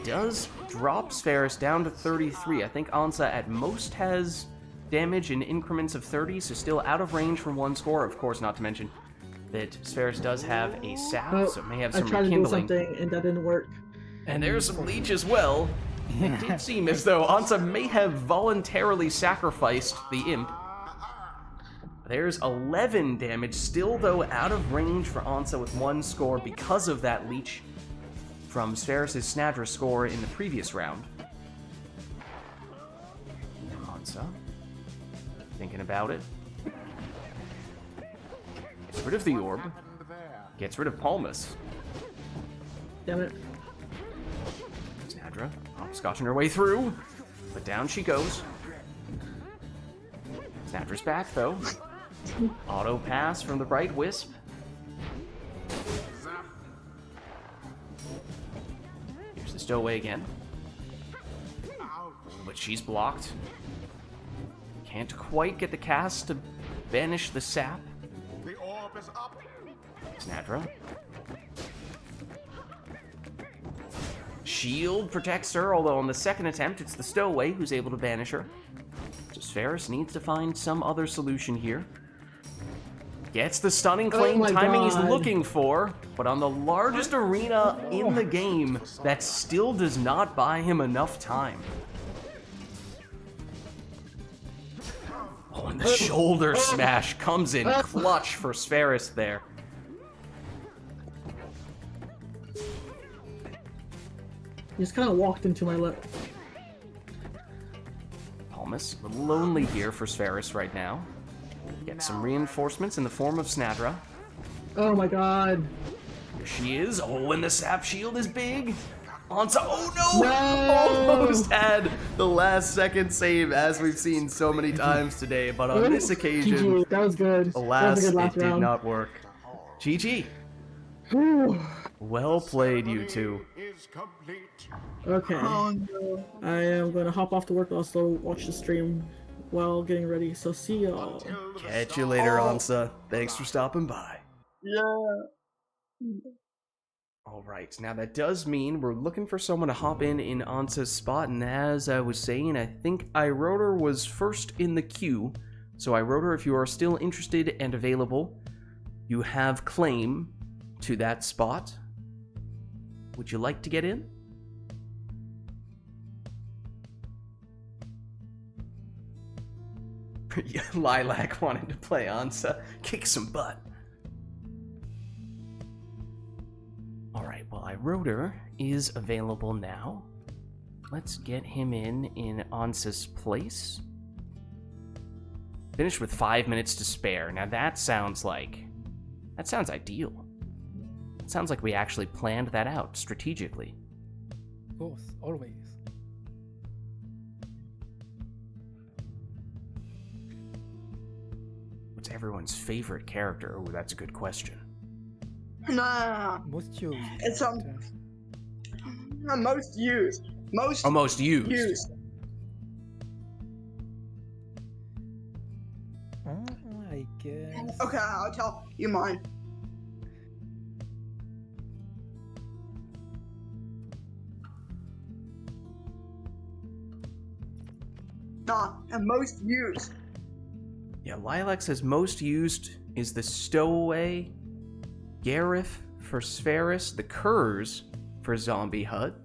Does drop Sparris down to 33. I think Ansa at most has damage in increments of 30, so still out of range for 1 score. Of course, not to mention that Spheris does have a sap, Oh, so it may have I some tried to do rekindling. something and that didn't work. And there's some leech as well. It did seem as though Ansa may have voluntarily sacrificed the imp. There's 11 damage, still though out of range for Ansa with 1 score because of that leech from Spheris' Snadra score in the previous round. Ansa, thinking about it. Gets rid of the orb. Gets rid of Palmas. Damn it. Snadra, hopscotching her way through, but down she goes. Snadra's back though. Auto pass from the right wisp. Here's the stowaway again. But she's blocked. Can't quite get the cast to banish the sap. The orb is up. Snadra. Shield protects her, although on the second attempt, it's the stowaway who's able to banish her. So Spheris needs to find some other solution here. Gets the stunning claim my timing he's God. looking for, but on the largest arena in the game, that still does not buy him enough time. Oh, and the shoulder smash comes in clutch for Spheris there. He just kind of walked into my lip. Palmas, a little lonely here for Spheris right now. Gets some reinforcements in the form of Snadra. Oh my god. Here she is. Oh, and the sap shield is big. Ansa, oh no! No! Almost had the last second save, as we've seen so many times today, but on this occasion, GG, that was good. alas, that was a good it last did round. not work. GG. Whew. Well played, you two. Is complete. Okay. Oh no. I am gonna hop off to work, also watch the stream while getting ready, so see y'all. Till the Catch you stars later, Ansa. Thanks for stopping by. Yeah. Alright, now that does mean we're looking for someone to hop in Ansa's spot, and as I was saying, I think iRotor was first in the queue. So iRotor, if you are still interested and available, you have claim to that spot. Would you like to get in? Lilac wanted to play Ansa. Kick some butt. Alright, well, iRotor is available now. Let's get him in Ansa's place. Finished with 5 minutes to spare. Now that sounds ideal. It sounds like we actually planned that out strategically. Of course, always. What's everyone's favorite character? Oh, that's a good question. Nah. Most used. It's, character. Most used. Most Most used. used. I guess. Okay, I'll tell you mine. Nah, and most used. Yeah, Lilac says most used is the Stowaway, Gareth for Spheris, the Kurz for Zombie Hut.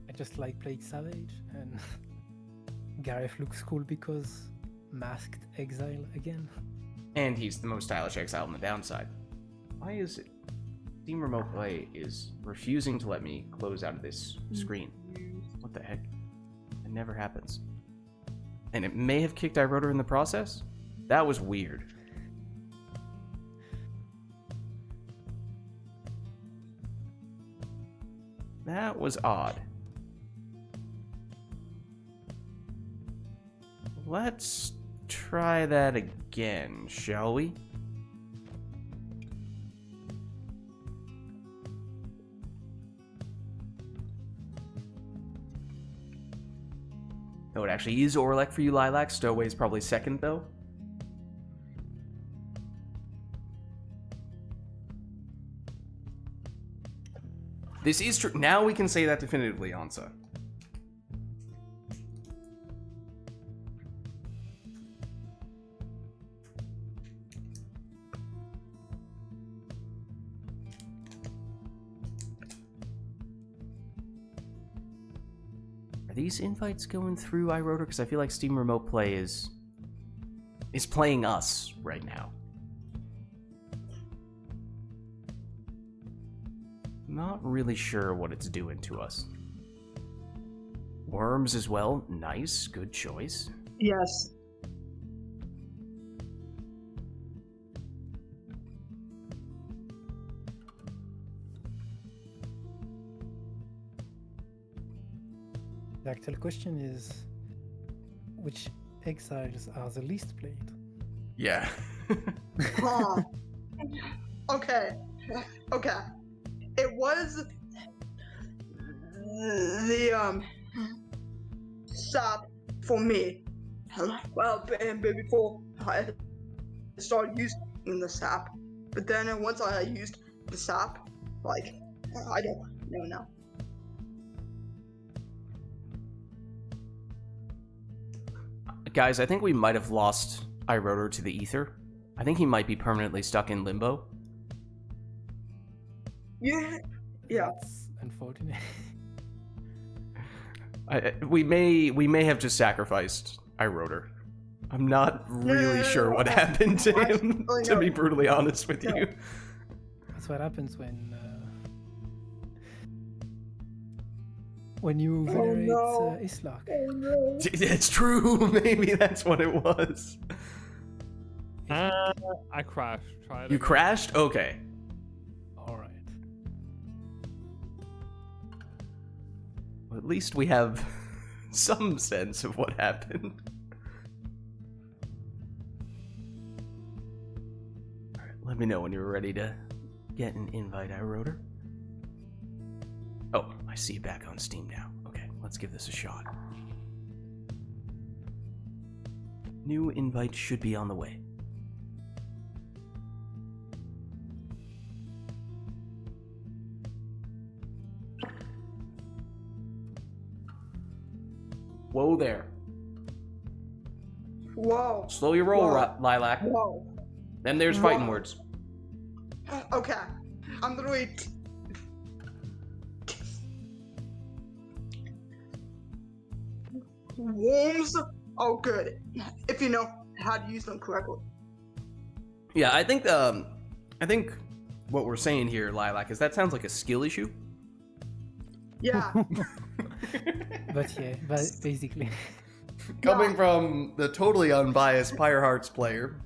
I just like playing Savage, and Gareth looks cool because masked exile again. And he's the most stylish exile on the downside. Why is it? Steam Remote Play is refusing to let me close out of this screen. What the heck? It never happens. And it may have kicked iRotor in the process? That was weird. That was odd. Let's try that again, shall we? No, it actually is Orlek for you, Lilac. Stowaway's probably second, though. This is true. Now we can say that definitively, Ansa. Are these invites going through iRotor? Because I feel like Steam Remote Play is playing us right now. Not really sure what it's doing to us. Worms as well. Nice. Good choice. Yes. The actual question is, which exiles are the least played? Yeah. Huh. Okay. Okay. It was the sap for me. Well, before I started using the sap, but then once I used the sap, like I don't know now. Guys, I think we might have lost iRotor to the ether. I think he might be permanently stuck in limbo. Yeah. Yeah. That's unfortunate. We may have just sacrificed iRotor. I'm not really sure what happened to him, to be brutally honest with you. That's what happens when you venerate Islak. It's true. Maybe that's what it was. I crashed. Try it You again. crashed? Okay. All right. Well, at least we have some sense of what happened. Alright, let me know when you're ready to get an invite, iRotor. Oh, I see you back on Steam now. Okay, let's give this a shot. New invite should be on the way. Whoa there. Whoa. Slow your roll, Whoa. Lilac. Whoa. Then there's fighting words. Okay. I'm literally. Worms are good if you know how to use them correctly. Yeah, I think what we're saying here, Lilac, is that sounds like a skill issue. Yeah. But yeah, basically. Coming from the totally unbiased Pyre Hearts player.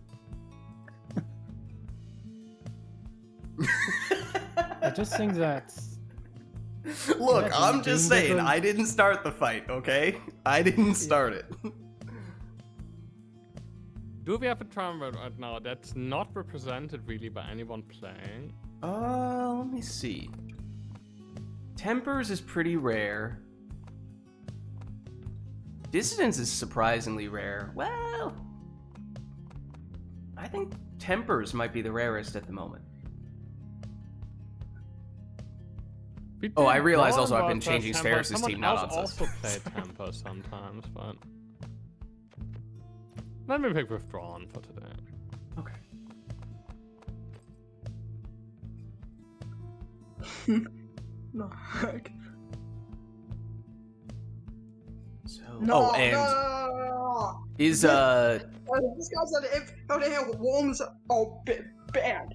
I just think that Look, Yeah, I'm just being saying, different- I didn't start the fight, okay? I didn't start it. Do we have a term right now that's not represented really by anyone playing? Let me see. Tempers is pretty rare. Dissidence is surprisingly rare. Well, I think Tempers might be the rarest at the moment. We Oh, did I realize warn also I've about been changing Temper. Spheris' Someone team, not else Ansa's. also played Temper sometimes, but let me pick Withdrawn for today. Okay. No. So, No. and No. is This guy said if worms are bad.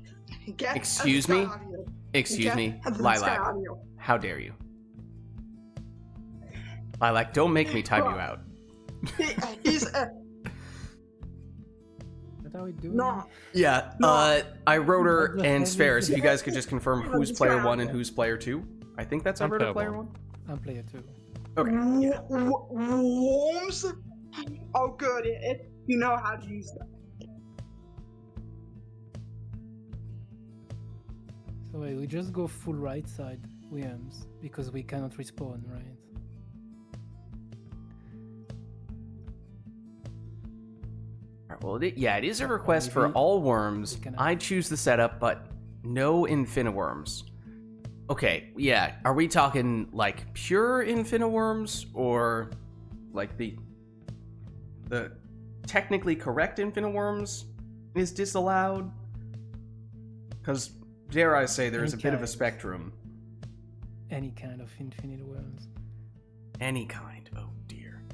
Get Excuse this guy me? out of here. Excuse Get me, this guy Lilac. out of here. How dare you? Lilac, don't make me type you out. He's what are we doing? no. Yeah, No. iRotor What the and hell Spheris, is if you guys could just confirm who's Just player grab 1 and it. who's player 2. I think that's I'm iRotor player player one. 1. I'm player 2. Okay. Worms are good if you know how to use them. So wait, we just go full right side Williams because we cannot respawn, right? Alright, well, it is a Or request for maybe all worms. we can- I choose the setup, but no Infiniworms. Okay, yeah. Are we talking like pure Infiniworms or like the technically correct Infiniworms is disallowed? Because dare I say there is a bit of a Okay. spectrum. Any kind of infinite worms. Any kind. Oh dear.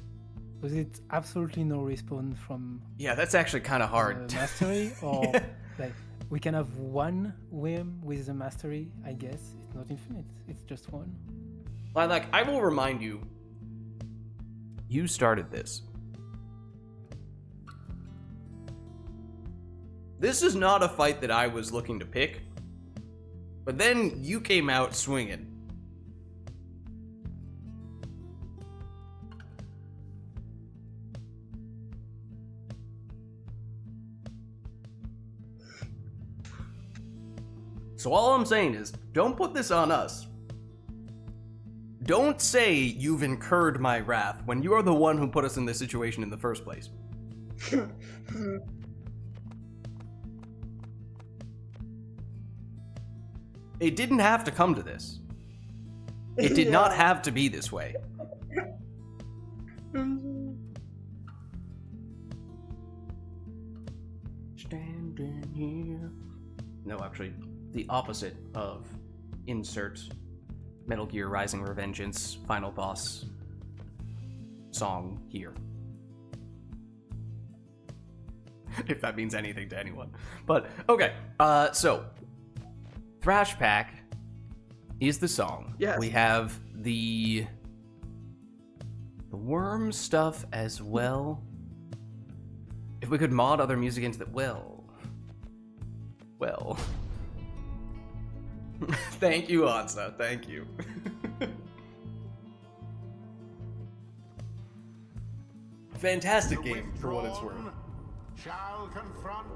Was it absolutely no respawn from Yeah, that's actually kind of hard. the mastery, or Yeah. like we can have one whim with the mastery? I guess it's not infinite. It's just one. Lilac, I will remind you. You started this. This is not a fight that I was looking to pick. But then you came out swinging. So all I'm saying is, don't put this on us. Don't say you've incurred my wrath when you are the one who put us in this situation in the first place. It didn't have to come to this. It did not have to be this way. Standing here. No, actually, the opposite of insert Metal Gear Rising Revengeance final boss song here. If that means anything to anyone. But, okay, so Thrash Pack is the song. Yes. We have the worm stuff as well. If we could mod other music into the well. Thank you, Ansa. Thank you. Fantastic game for what it's worth. Shall confront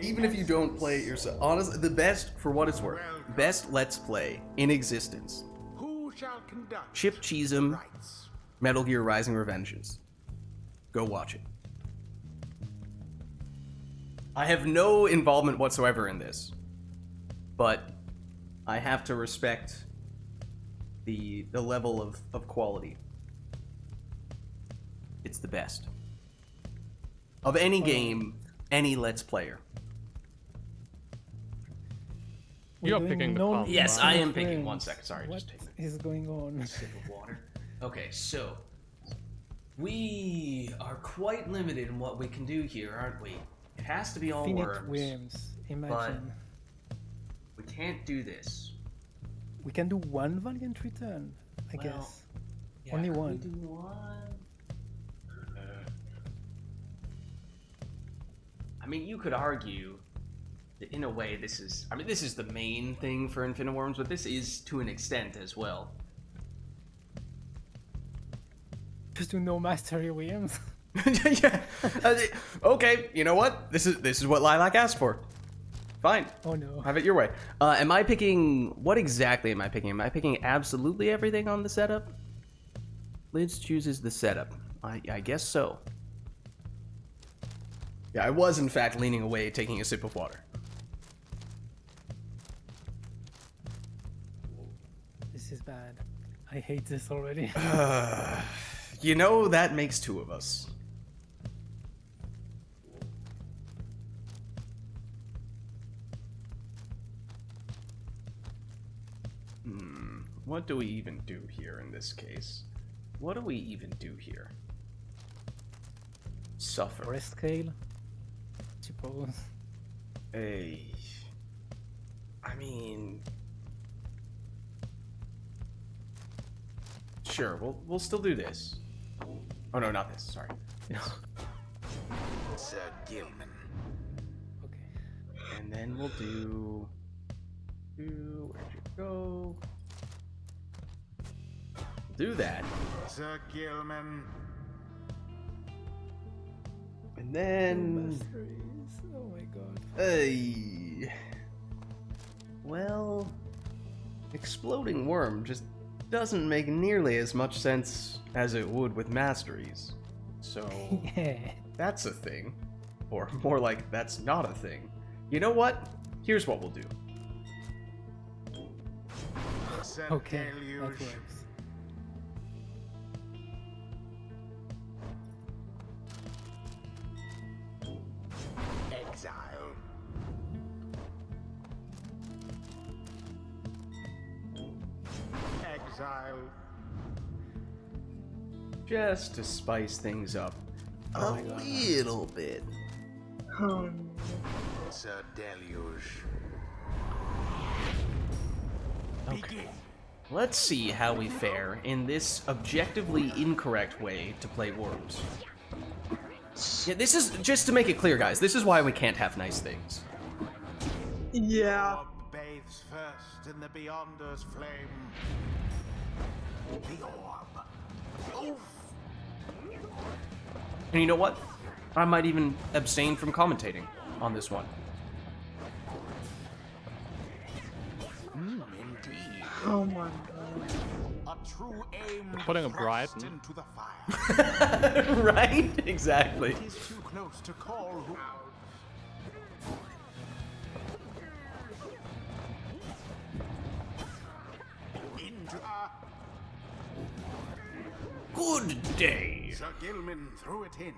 Even if you don't play it yourself, honestly, the best for what it's worth. Best Let's Play in existence. who shall conduct Chip Cheesem, rites. Metal Gear Rising Revengeance. Go watch it. I have no involvement whatsoever in this, but I have to respect the level of quality. It's the best. Of any game, any Let's Player. You're We're doing picking the non- top. Yes, I am picking. frames. 1 second, sorry, What just taking is going on? a sip of water. Okay, so we are quite limited in what we can do here, aren't we? It has to be all Infinite worms. whims. Imagine. We can't do this. We can do one Valiant Return, I Well, guess. Yeah, Only can one. We do one. I mean, you could argue that in a way this is. I mean, this is the main thing for Infinite Worms, but this is to an extent as well. Just do no mastery whims. Yeah. Okay. You know what? This is what Lilac asked for. Fine. Oh no. Have it your way. Am I picking... What exactly am I picking? Am I picking absolutely everything on the setup? Lids chooses the setup. I guess so. Yeah, I was in fact leaning away, taking a sip of water. This is bad. I hate this already. You know, that makes two of us. What do we even do here in this case? What do we even do here? Suffer. Rest scale, suppose. Hey. I mean... Sure, we'll still do this. Oh no, not this, sorry. Sir Gilman. Okay. And then we'll do... Where'd you go? Do that. Sir Gilman. And then... Masteries. Oh my god. Hey. Well... Exploding Worm just doesn't make nearly as much sense as it would with Masteries. So... Yeah. That's a thing. Or more like, that's not a thing. You know what? Here's what we'll do. Sir Okay, that Deluge. works. Exile. Exile. just to spice things up a little bit. It's a deluge. Okay. Let's see how we fare in this objectively incorrect way to play Worms. Yeah, this is, just to make it clear, guys, this is why we can't have nice things. Yeah. Orb bathes first in the Beyonder's flame. The orb. Oof. And you know what? I might even abstain from commentating on this one. Indeed. Oh my god. A true aim Putting a thrust Brighton. into the fire. Right? Exactly. It is too close to call who out. Into Good day. Sir Gilman threw it in.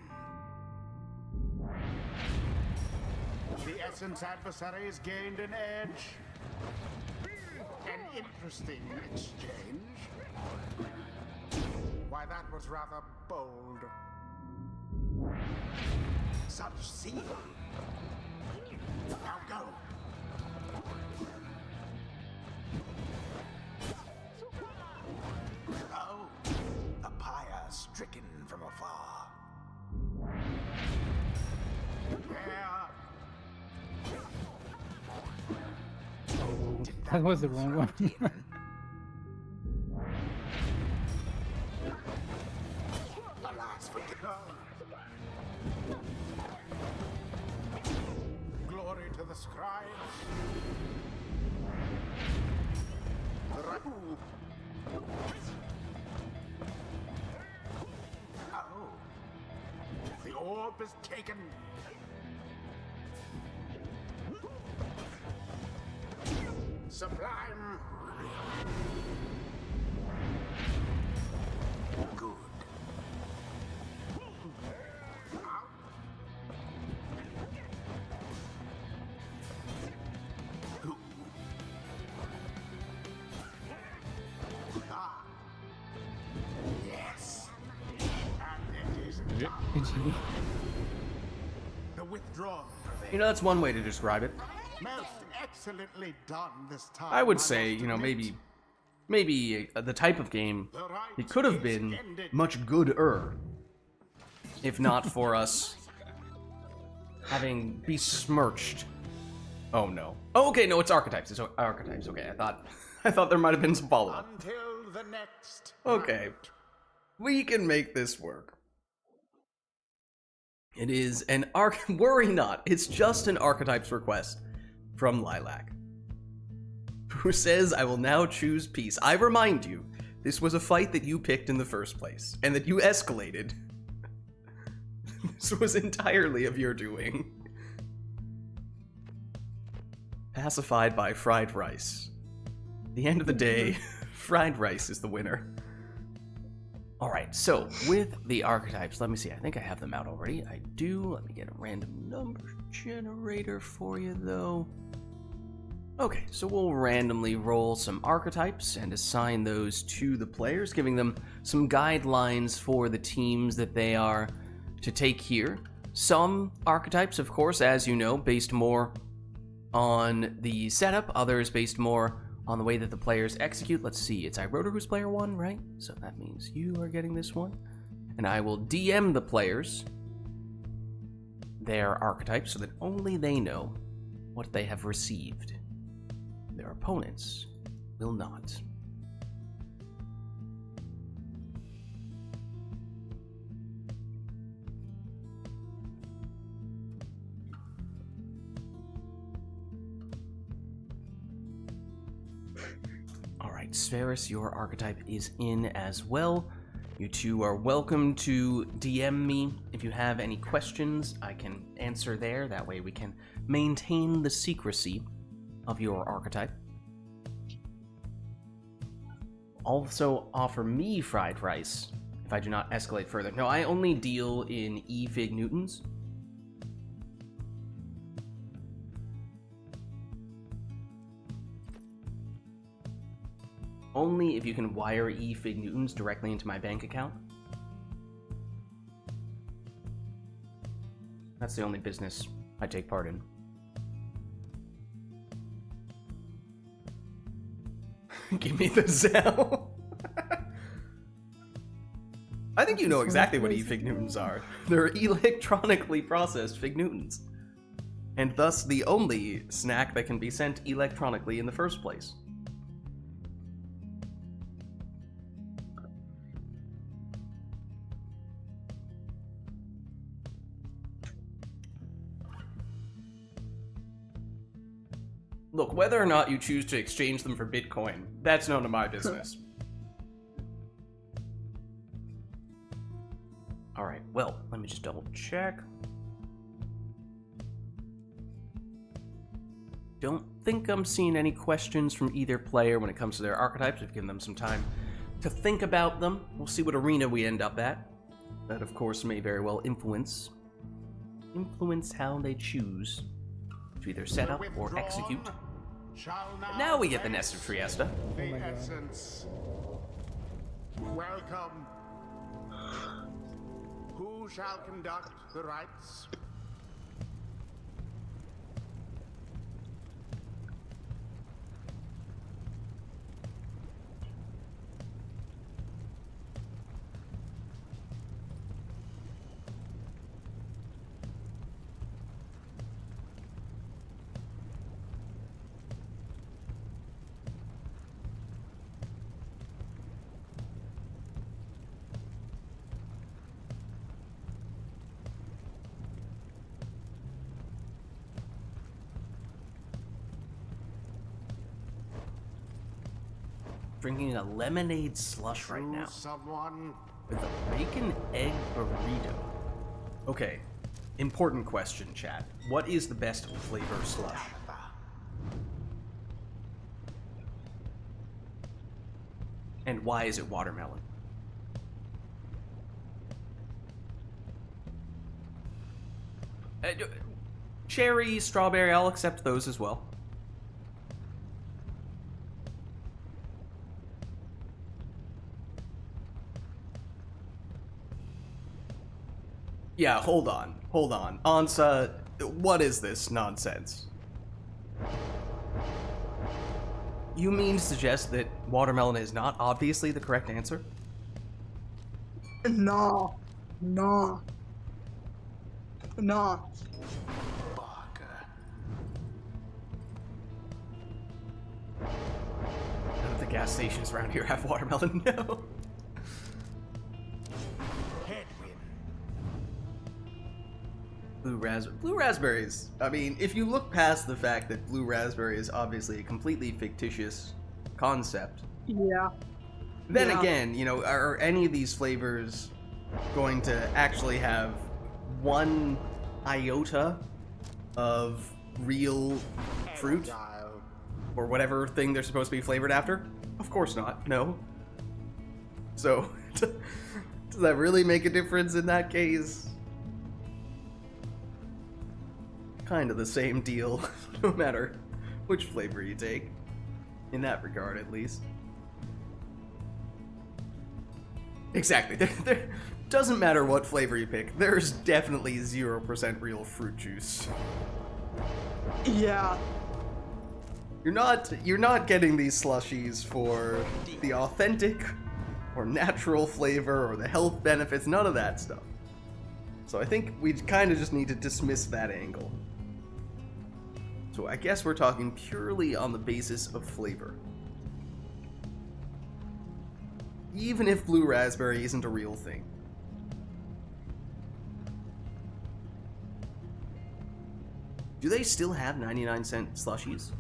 The essence adversaries gained an edge. An interesting exchange. Why, that was rather bold. Such zeal. Now go. Oh, the pyre stricken from afar. There. Oh, that was the wrong one. Alas, for glory to the scribes. Ooh. Oh, the orb is taken. Sublime. Good. Ooh. Ah. Yes. And it is GG. the withdrawn prevails. You know, that's one way to describe it. Most excellently done this time. I would I say, must you know, admit. maybe the type of game The right it could have is been ended. much gooder if not for us having besmirched. Oh no. Oh, okay, no, it's archetypes. It's archetypes. Okay, I thought there might have been some follow-up. Until the next. Okay. We can make this work. It is an worry not. It's just an archetypes request from Lilac, who says, I will now choose peace. I remind you, this was a fight that you picked in the first place, and that you escalated. This was entirely of your doing. Pacified by fried rice. At the end of the day, fried rice is the winner. Alright, so with the archetypes, let me see, I think I have them out already. I do. Let me get a random number generator for you, though. Okay, so we'll randomly roll some archetypes and assign those to the players, giving them some guidelines for the teams that they are to take here. Some archetypes, of course, as you know, based more on the setup, others based more on the way that the players execute. Let's see, it's iRotor who's player one, right? So that means you are getting this one. And I will DM the players their archetypes so that only they know what they have received. Their opponents will not. Alright, Spheris, your archetype is in as well. You two are welcome to DM me if you have any questions. I can answer there. That way we can maintain the secrecy of your archetype. Also offer me fried rice if I do not escalate further. No, I only deal in E Fig Newtons. Only if you can wire E Fig Newtons directly into my bank account. That's the only business I take part in. Give me the Zell. I think you know exactly what e-Fig Newtons are. They're electronically processed Fig Newtons. And thus the only snack that can be sent electronically in the first place. Look, whether or not you choose to exchange them for Bitcoin, that's none of my business. Alright, well, let me just double check. Don't think I'm seeing any questions from either player when it comes to their archetypes. We've given them some time to think about them. We'll see what arena we end up at. That, of course, may very well influence how they choose to either set up or execute. And now we get the Nest of Trieste. The essence. Welcome. Who shall conduct the rites? Drinking a lemonade slush right now. Someone. With a bacon egg burrito. Okay, important question, chat. What is the best flavor slush? And why is it watermelon? Cherry, strawberry, I'll accept those as well. Yeah, hold on. Ansa, what is this nonsense? You mean to suggest that watermelon is not obviously the correct answer? No. Barker. None of the gas stations around here have watermelon, no. Blue raspberries. I mean, if you look past the fact that blue raspberry is obviously a completely fictitious concept. Yeah. Then Yeah. again, you know, are any of these flavors going to actually have one iota of real fruit or whatever thing they're supposed to be flavored after? Of course not. No. So, does that really make a difference in that case? Kind of the same deal, no matter which flavor you take. In that regard, at least. Exactly. There doesn't matter what flavor you pick. There's definitely 0% real fruit juice. Yeah. You're not getting these slushies for the authentic or natural flavor or the health benefits, none of that stuff. So I think we kind of just need to dismiss that angle. So I guess we're talking purely on the basis of flavor. Even if blue raspberry isn't a real thing. Do they still have 99-cent slushies?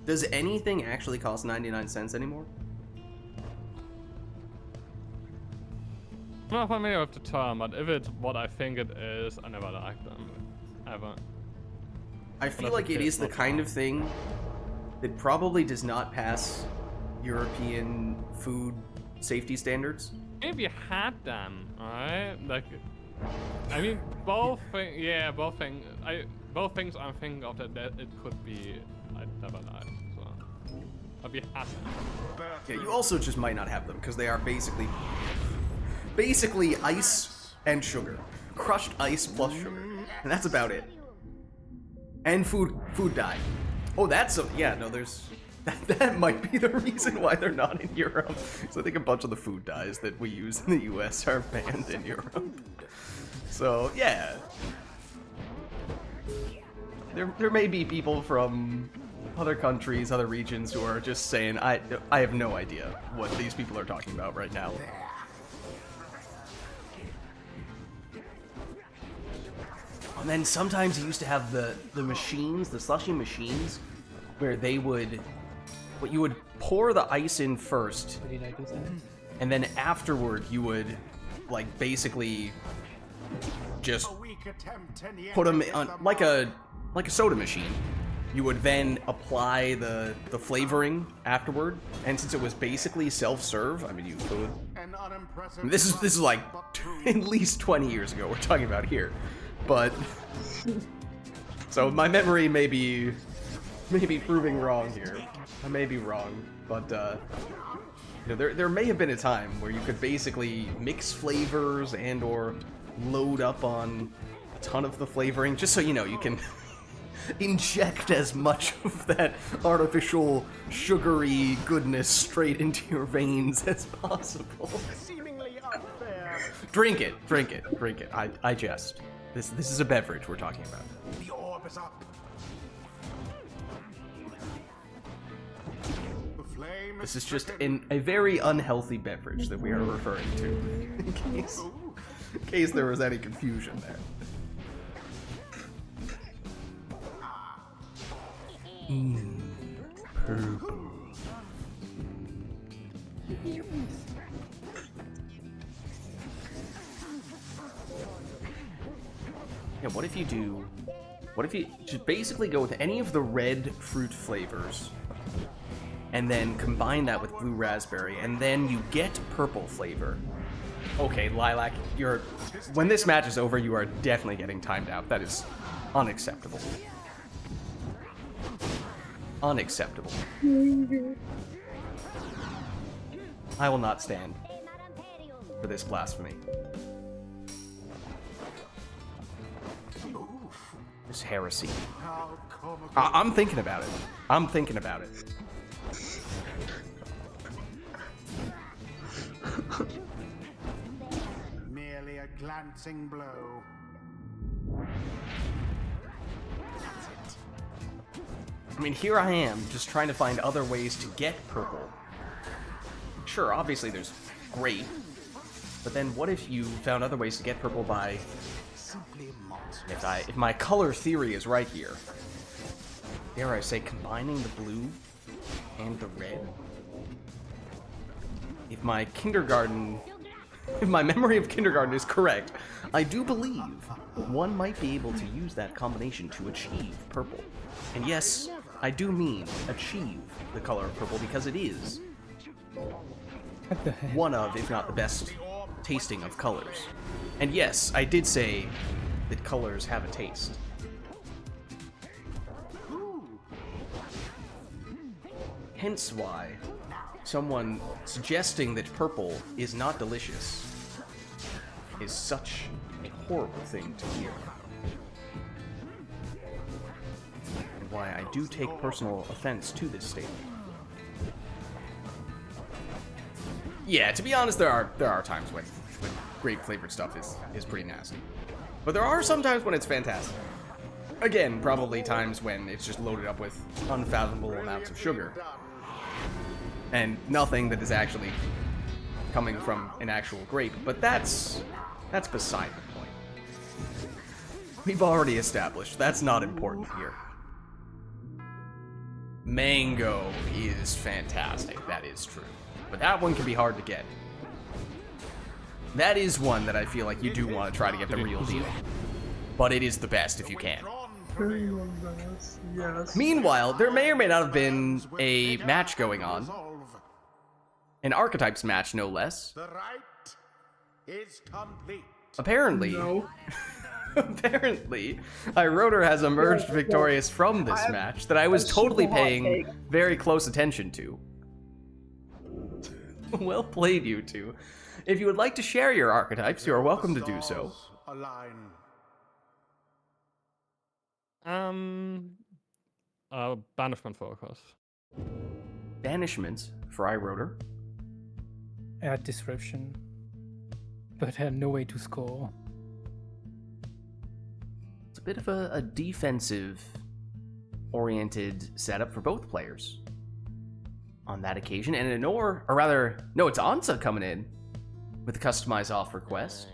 Does anything actually cost 99 cents anymore? I'm not familiar with the term, but if it's what I think it is, I never liked them. Ever. I feel like it is the kind of thing that probably does not pass European food safety standards. Maybe you had them, alright? Like, I mean, both things. Yeah, both things. Both things I'm thinking of that it could be. I never liked. So, but we had them. Yeah, you also just might not have them because they are basically ice and sugar, crushed ice plus sugar. And that's about it. And food dye. Oh, that's yeah, no, there's that might be the reason why they're not in Europe. So I think a bunch of the food dyes that we use in the US are banned in Europe. So yeah. There may be people from other countries, other regions who are just saying, I have no idea what these people are talking about right now. And then sometimes you used to have the machines, the slushy machines, where they would, you would pour the ice in first, Did I do that? and then afterward you would, like, basically just A weak attempt, and yet put them it on is the like a soda machine. You would then apply the flavoring afterward, and since it was basically self-serve, I mean, you could. an unimpressive I mean, this is like but true. at least 20 years ago we're talking about here, but so my memory may be proving wrong here. I may be wrong, but you know, there may have been a time where you could basically mix flavors and or load up on a ton of the flavoring, just so you know you can inject as much of that artificial sugary goodness straight into your veins as possible. Seemingly unfair. Drink it. I jest. This is a beverage we're talking about. The orb is up. The flame This is just a very unhealthy beverage that we are referring to, in case there was any confusion there. Purple. Yeah, what if you just basically go with any of the red fruit flavors and then combine that with blue raspberry, and then you get purple flavor. Okay, Lilac, when this match is over, you are definitely getting timed out. That is unacceptable. Unacceptable. I will not stand for this blasphemy. This heresy. how comical. I'm thinking about it. I'm thinking about it. Merely a glancing blow. I mean, here I am, just trying to find other ways to get purple. Sure, obviously there's grape, but then what if you found other ways to get purple by, Simply monstrous. if my color theory is right here, dare I say, combining the blue and the red? If my memory of kindergarten is correct, I do believe one might be able to use that combination to achieve purple. And yes, I do mean achieve the color of purple, because it is What the heck? one of, if not the best, tasting of colors. And yes, I did say that colors have a taste. Hence why someone suggesting that purple is not delicious is such a horrible thing to hear. And why I do take personal offense to this statement. Yeah, to be honest, there are times when grape flavored stuff is pretty nasty. But there are some times when it's fantastic. Again, probably times when it's just loaded up with unfathomable amounts of sugar. And nothing that is actually coming from an actual grape, but that's beside the point. We've already established that's not important here. Mango is fantastic, that is true. But that one can be hard to get. That is one that I feel like you do want to try to get the real deal. But it is the best if you can. Yes. Meanwhile, there may or may not have been a match going on. An archetypes match, no less. The rite is complete. Apparently, No. apparently, Iroder has emerged victorious from this match that I was totally paying very close attention to. Well played, you two. If you would like to share your archetypes, you are welcome to do so. Align. Banishment focus. Banishment for iRotor. Add disruption. But had no way to score. It's a bit of a defensive-oriented setup for both players on that occasion. And Anor, or rather, no, it's Ansa coming in with a customize off request.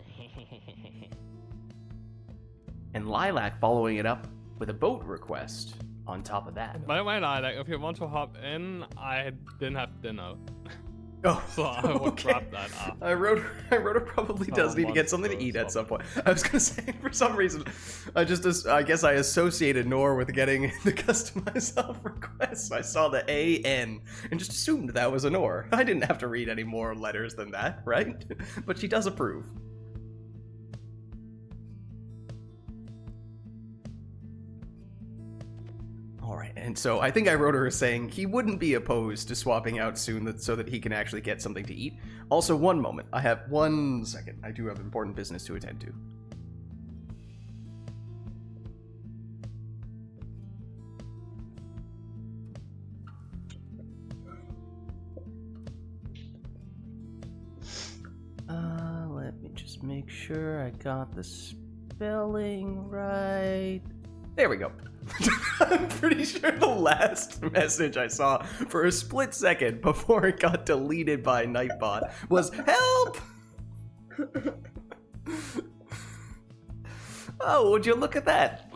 And Lilac following it up with a boat request on top of that. By the way, Lilac, if you want to hop in, I didn't have dinner. Oh, So I would okay. grab that up. iRotor probably does need to get something to eat at some point. I was gonna say, for some reason, I guess I associated Nor with getting the customized off requests. I saw the A-N and just assumed that was a Nor. I didn't have to read any more letters than that, right? But she does approve. Alright, and so I think iRotor is saying he wouldn't be opposed to swapping out soon so that he can actually get something to eat. Also, one moment. I have 1 second. I do have important business to attend to. Let me just make sure I got the spelling right. There we go. I'm pretty sure the last message I saw for a split second before it got deleted by Nightbot was help! Oh, would you look at that?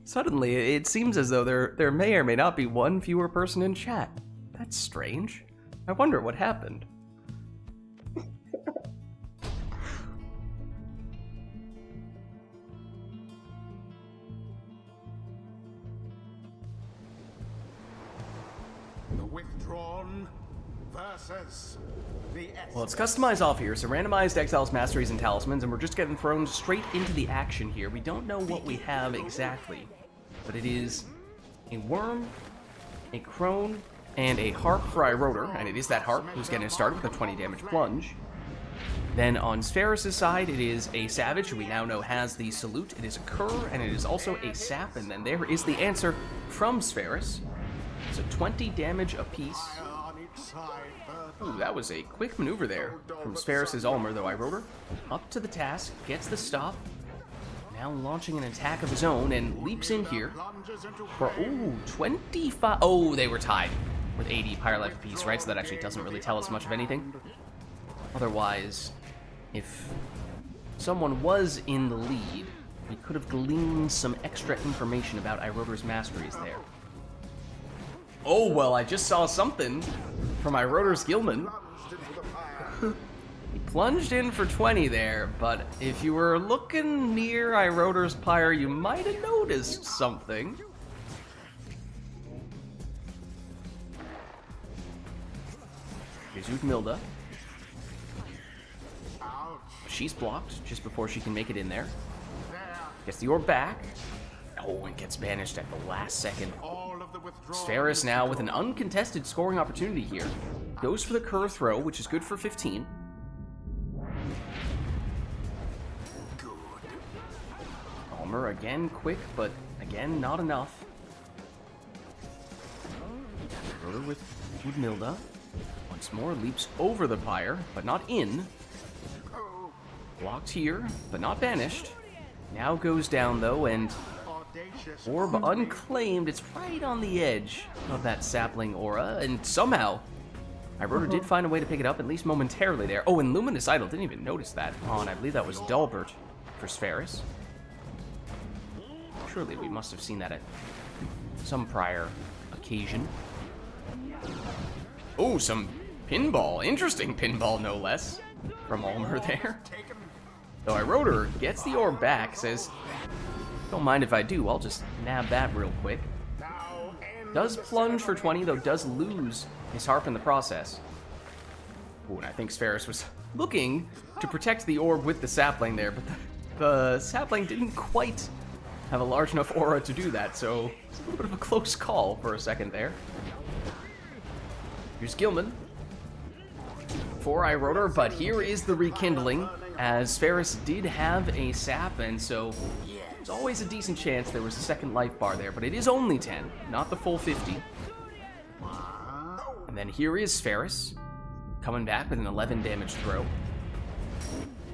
Suddenly, it seems as though there may or may not be one fewer person in chat. That's strange. I wonder what happened. The withdrawn versus the Well, it's customized off here, so randomized exiles, masteries, and talismans, and we're just getting thrown straight into the action here. We don't know what we have exactly, but it is a worm, a crone, and a harp for iRotor, and it is that harp who's getting started with a 20 damage plunge. Then on Spheris' side, it is a savage who we now know has the salute. It is a cur, and it is also a sap, and then there is the answer from Spheris. So 20 damage apiece. on each side. Ooh, that was a quick maneuver there from Spheris' Ulmer, though iRotor up to the task, gets the stop, now launching an attack of his own, and leaps in here for, ooh, 25. Oh, they were tied with 80 Pyre life apiece, right? So that actually doesn't really tell us much of anything. Otherwise, if someone was in the lead, we could have gleaned some extra information about iRotor's masteries there. Oh, well, I just saw something from iRotor's Gilman. He plunged in for 20 there, but if you were looking near iRotor's Pyre, you might have noticed something. Here's Utmilda. She's blocked just before she can make it in there. Gets the orb back. Oh, and gets banished at the last second. Spheris now with an uncontested scoring opportunity here. Goes for the Cur throw, which is good for 15. Ulmer again quick, but again not enough. Rotor with Udmilda. Once more leaps over the Pyre, but not in. Blocked here, but not banished. Now goes down though, and orb unclaimed. It's right on the edge of that sapling aura, and somehow iRotor did find a way to pick it up, at least momentarily there. Oh, and Luminous Idol, didn't even notice that on, I believe that was Dalbert for Spheris. Surely we must have seen that at some prior occasion. Oh, some pinball. Interesting pinball, no less, from Ulmer there. Though iRotor gets the orb back, says, don't mind if I do, I'll just nab that real quick. Does plunge for 20, though does lose his harp in the process. Ooh, and I think Spheris was looking to protect the orb with the sapling there, but the sapling didn't quite have a large enough aura to do that, so it's a little bit of a close call for a second there. Here's Gilman for iRotor, but here is the rekindling, as Spheris did have a sap, and so There's always a decent chance there was a second life bar there, but it is only 10, not the full 50. And then here is Ferris, coming back with an 11 damage throw.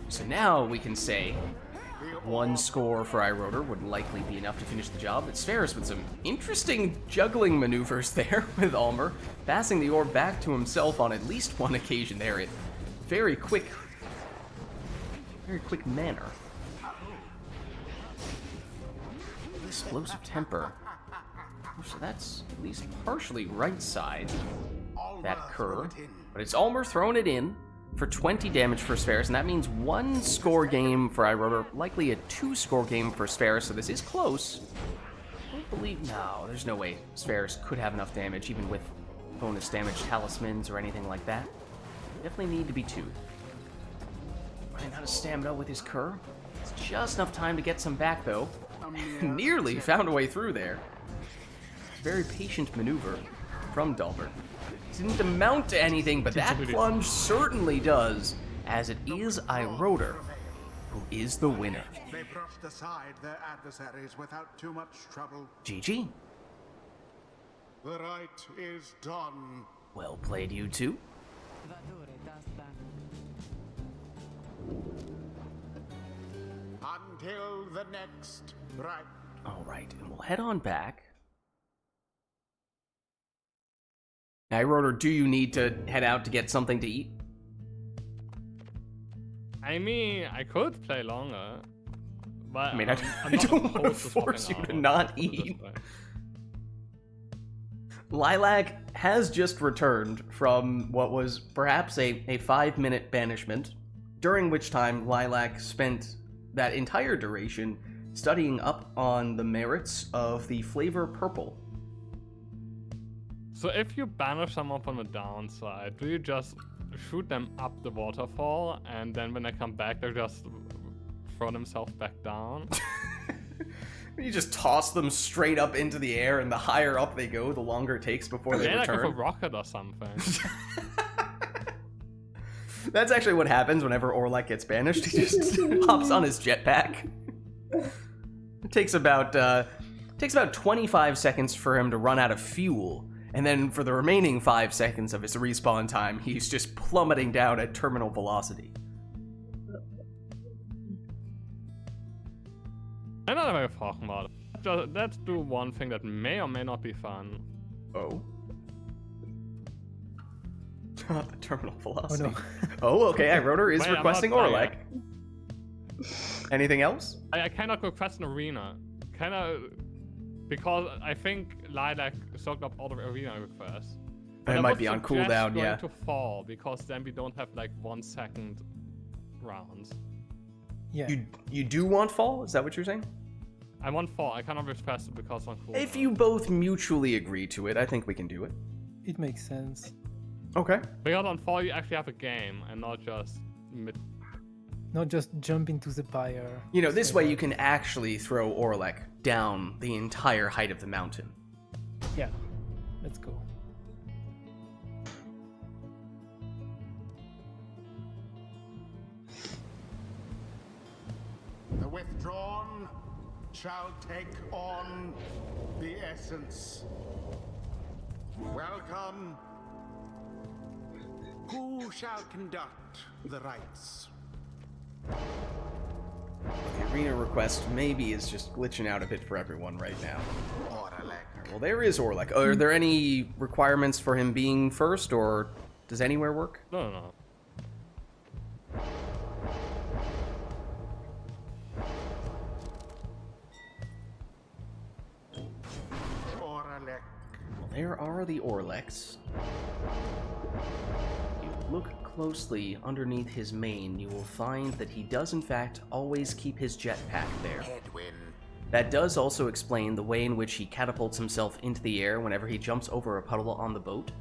So now we can say 1 score for iRotor would likely be enough to finish the job. It's Ferris with some interesting juggling maneuvers there with Almer, passing the orb back to himself on at least one occasion there in very quick manner. Explosive temper. So that's at least partially right side that curve. But it's Almer throwing it in for 20 damage for Spheris, and that means 1 score game for iRotor, likely a 2 score game for Spheris, so this is close. I don't believe... No, there's no way Spheris could have enough damage, even with bonus damage talismans or anything like that. Definitely need to be 2. Running out of stamina with his Cur. It's just enough time to get some back, though. Nearly found a way through there. Very patient maneuver from Dalbert. Didn't amount to anything, but that plunge certainly does, as it is iRotor who is the winner. They brushed aside their adversaries without too much trouble. GG. The rite is done. Well played, you two. Until the next rite. Alright, and we'll head on back. iRotor, do you need to head out to get something to eat? I mean, I could play longer, but I mean, I'm I not don't want to opposed force you swapping to armor, not let's put it this eat. way. Lilac has just returned from what was perhaps a 5-minute banishment, during which time Lilac spent that entire duration studying up on the merits of the flavor purple. So if you banish someone from the downside, do you just shoot them up the waterfall, and then when they come back, they just throw themselves back down? You just toss them straight up into the air, and the higher up they go, the longer it takes before they Yeah, like with a return. rocket or something. That's actually what happens whenever Orlek gets banished. He just hops on his jetpack. It takes about 25 seconds for him to run out of fuel, and then for the remaining 5 seconds of his respawn time, he's just plummeting down at terminal velocity. I'm not very talking about it. Let's do one thing that may or may not be fun. Oh. The terminal Oh velocity. no. Oh, okay, iRotor is Wait, I'm not requesting done Orlek. Anything else? I cannot request an arena. Because I think Lilac soaked up all the arena requests. But It I might would be on suggest cooldown, going yeah. to fall, because then we don't have like 1 second rounds. Yeah. You do want fall? Is that what you're saying? I want fall. I cannot request it because on cooldown. If you both mutually agree to it, I think we can do it. It makes sense. Okay. Because on fall you actually have a game and not just mid. Not just jump into the pyre. You know, this way you can actually throw Orlek down the entire height of the mountain. Yeah. Let's go. The withdrawn shall take on the essence. Welcome. Who shall conduct the rites? The arena request maybe is just glitching out a bit for everyone right now. Orlek. Well, there is Orlek. Are there any requirements for him being first, or does anywhere work? No. Orlek. Well, there are the Orleks. If you look closely underneath his mane, you will find that he does in fact always keep his jetpack there. Headwind. That does also explain the way in which he catapults himself into the air whenever he jumps over a puddle on the boat.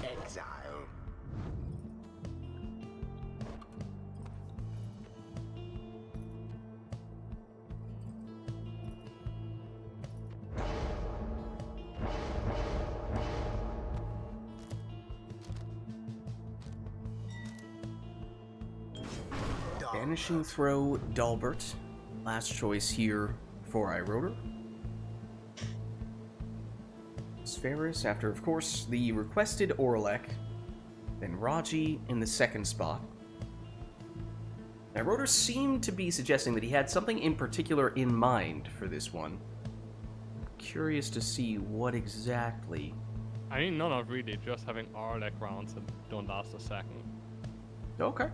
Exile. Vanishing Throw, Dalbert. Last choice here for iRotor. Spheris after, of course, the requested Orlek. Then Raji in the second spot. iRotor seemed to be suggesting that he had something in particular in mind for this one. Curious to see what exactly. I mean, no, not really. Just having Orlek rounds that don't last a second. Okay.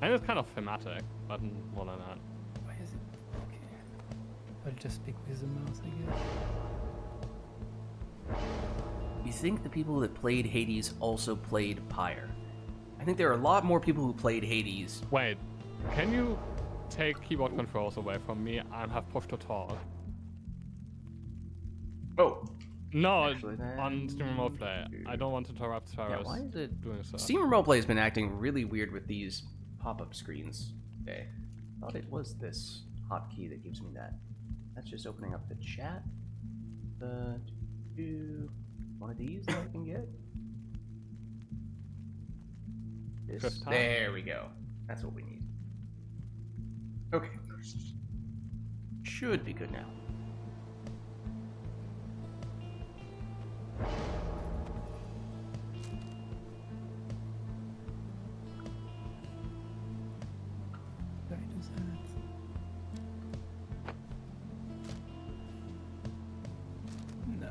And it's kind of thematic, but more than that. Why is it? Okay. I'll just speak with the mouse, I guess. You think the people that played Hades also played Pyre? I think there are a lot more people who played Hades. Wait, can you take keyboard controls away from me and have push to talk? Oh. No, Actually, on Steam Remote Play. I don't want to interrupt Yeah, Sarah's why is it... doing so. Steam Remote Play has been acting really weird with these pop-up screens today. I thought it was this hotkey that gives me that. That's just opening up the chat. One of these that I can get? This. There we go. That's what we need. Okay. Should be good now. Did I do that? No.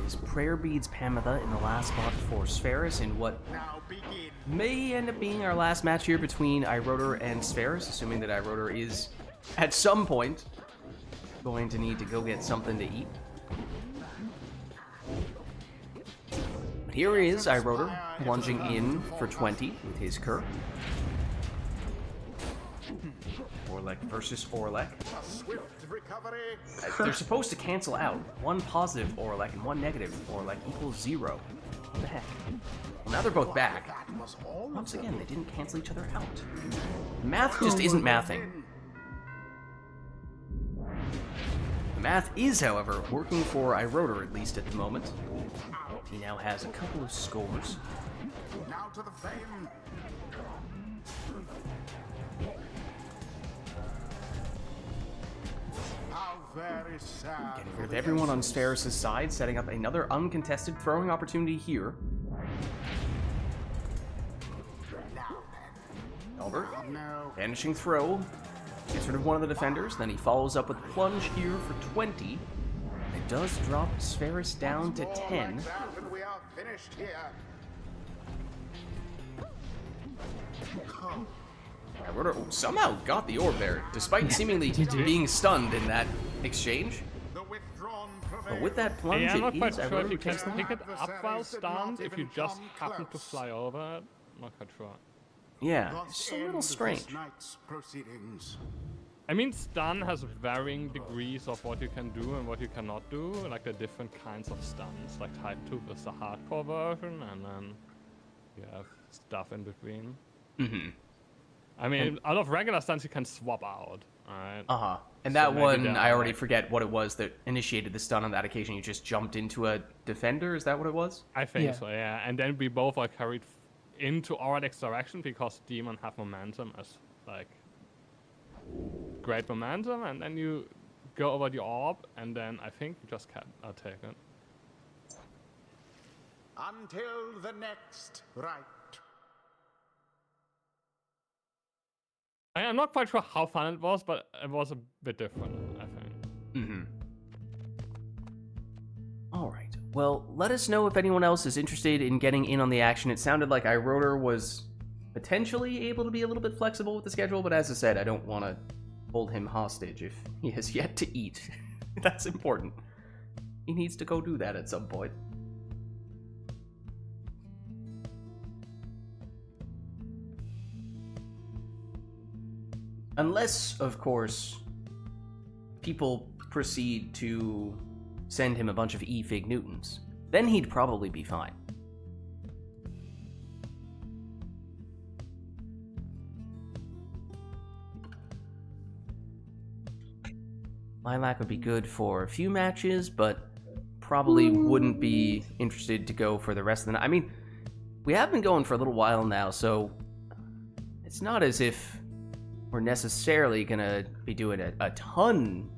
Is Prayer Beads Pamitha in the last spot for Spheris in what Now begin. may end up being our last match here between iRotor and Spheris, assuming that iRotor is, at some point, going to need to go get something to eat. But here is iRotor, plunging in for 20 with his Cur. Orlek versus Orlek. A swift recovery. They're supposed to cancel out. One positive Orlek and one negative Orlek equals 0. What the heck? Well, now they're both back. That was all. Once again, they didn't cancel each other out. Math just isn't mathing. The math is, however, working for iRotor, at least at the moment. He now has a couple of scores. Now to the flame. How very sad. Getting rid of everyone on Spheris' side, setting up another uncontested throwing opportunity here. Albert, No. vanishing throw. Gets rid of one of the defenders, then he follows up with plunge here for 20. It does drop Spheris down to 10. Like that and we are finished here. iRotor somehow got the orb there, despite seemingly being stunned in that exchange. The withdrawn But prevail. with that plunge, Yeah, I'm not it quite is sure if iRotor you who can takes the pick lead. it up while stunned if you Even just come happen to close. fly over it. Not quite sure. Yeah, Thus it's just a little end strange. this night's proceedings. I mean, stun has varying degrees of what you can do and what you cannot do. Like the different kinds of stuns. Like type 2 is the hardcore version, and then you have stuff in between. Mm-hmm. I mean, out of regular stuns you can swap out. Alright. Uh-huh. And So that maybe one, they're I already like- forget what it was that initiated the stun on that occasion. You just jumped into a defender, is that what it was? I think Yeah. so, yeah. And then we both are carried into Auradex's direction because Demon have momentum as like great momentum, and then you go over the orb, and then I think you just can't take it. Until the next rite. I'm not quite sure how fun it was, but it was a bit different, I think. Mm-hmm. All right. Well, let us know if anyone else is interested in getting in on the action. It sounded like iRotor was potentially able to be a little bit flexible with the schedule, but as I said, I don't want to hold him hostage if he has yet to eat. That's important. He needs to go do that at some point. Unless, of course, people proceed to send him a bunch of E-Fig Newtons. Then he'd probably be fine. Lilac would be good for a few matches, but probably wouldn't be interested to go for the rest of the night. I mean, we have been going for a little while now, so it's not as if we're necessarily gonna be doing a ton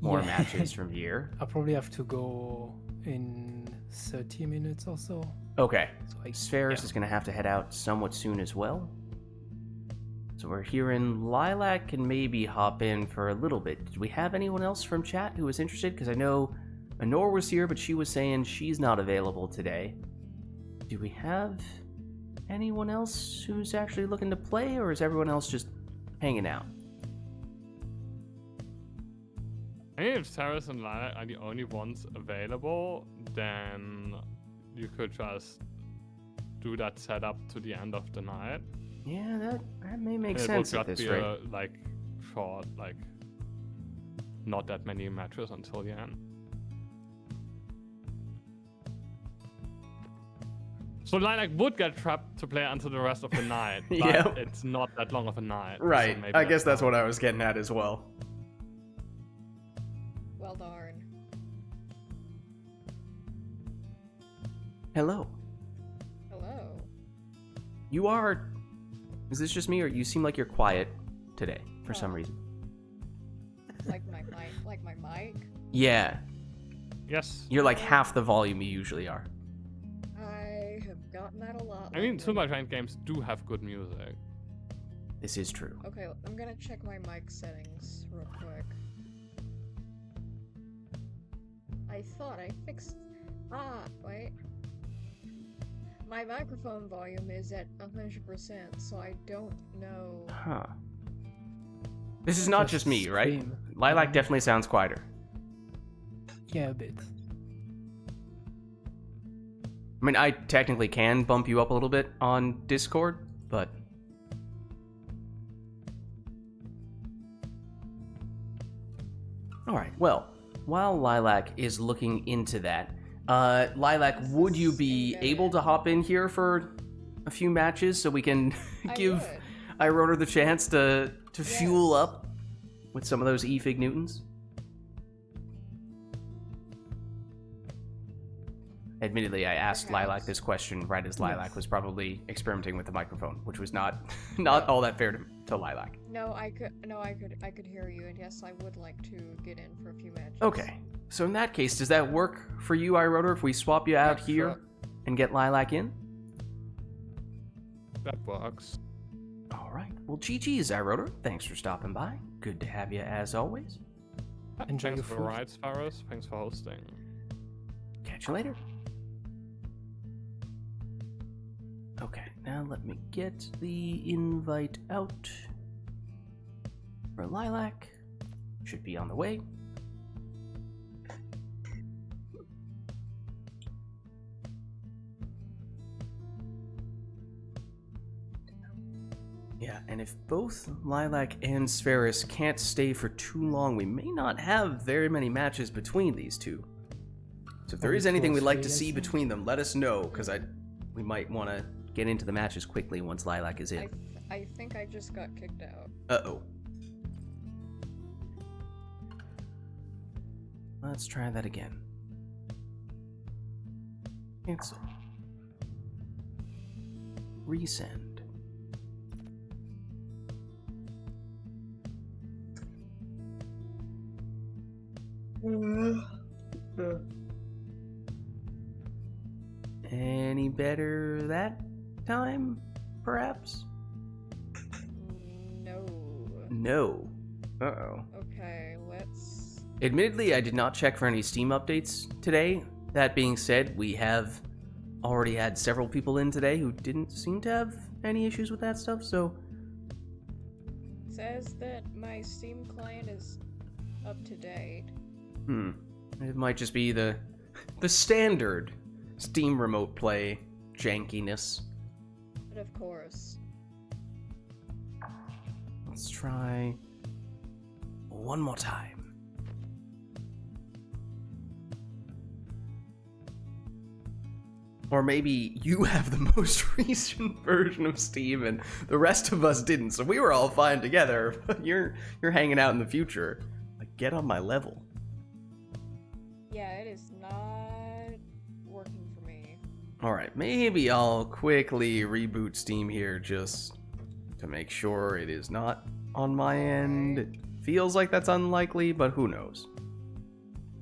more Yeah. matches from here. I'll probably have to go in 30 minutes or so. Okay. So Spheris is gonna have to head out somewhat soon as well. So we're hearing Lilac can maybe hop in for a little bit. Did we have anyone else from chat who was interested? Because I know Honor was here, but she was saying she's not available today. Do we have anyone else who's actually looking to play, or is everyone else just hanging out? I mean, if Saris and Lilac are the only ones available, then you could just do that setup to the end of the night. Yeah, that may make It sense will at just this be rate. like short, like not that many matches until the end. So Lilac would get trapped to play until the rest of the night, but Yep. it's not that long of a night. so Right. maybe I guess that's fine. what I was getting at as well. Well darn. Hello. Hello. You are... Is this just me, or you seem like you're quiet today for some Oh. reason? Like my mic. Like my mic. Yeah. Yes. You're like half the volume you usually are. I have gotten that a lot. I mean, lately. Super Giant games do have good music. This is true. Okay, I'm gonna check my mic settings real quick. I thought I fixed. Wait. My microphone volume is at 100%, so I don't know. Huh. This is not just me, right? Stream. Lilac definitely sounds quieter. Yeah, a bit. I mean, I technically can bump you up a little bit on Discord, but... Alright, well, while Lilac is looking into that, Lilac, would you be able to hop in here for a few matches so we can I give would. Iroder the chance to fuel Yes. up with some of those E-Fig Newtons? Admittedly, I asked Lilac Perhaps. this question right as Lilac Yes. was probably experimenting with the microphone, which was not all that fair to Lilac. No, I could hear you, and yes, I would like to get in for a few matches. Okay, so in that case, does that work for you, Iroder, if we swap you out Yeah, here sure. and get Lilac in? That works. All right. Well, GG's, Iroder. Thanks for stopping by. Good to have you as always. Enjoy Thanks your for food. rides, Faros. Thanks for hosting. Catch you later. Okay, now let me get the invite out for Lilac. Should be on the way. Yeah, and if both Lilac and Spheris can't stay for too long, we may not have very many matches between these two. So if there Probably is anything two or we'd like to three, I see think. between them, let us know, because we might want to get into the matches quickly once Lilac is in. I think I just got kicked out. Uh-oh. Let's try that again. Cancel. Resend. Any better that time, perhaps? No. No. Uh-oh. Okay, let's. Admittedly, I did not check for any Steam updates today. That being said, we have already had several people in today who didn't seem to have any issues with that stuff, so... Says that my Steam client is up to date. It might just be the standard Steam Remote Play jankiness. But of course. Let's try one more time. Or maybe you have the most recent version of Steam and the rest of us didn't, so we were all fine together, but you're hanging out in the future. Like, get on my level. Yeah, it is not Alright, maybe I'll quickly reboot Steam here just to make sure it is not on my end. It feels like that's unlikely, but who knows.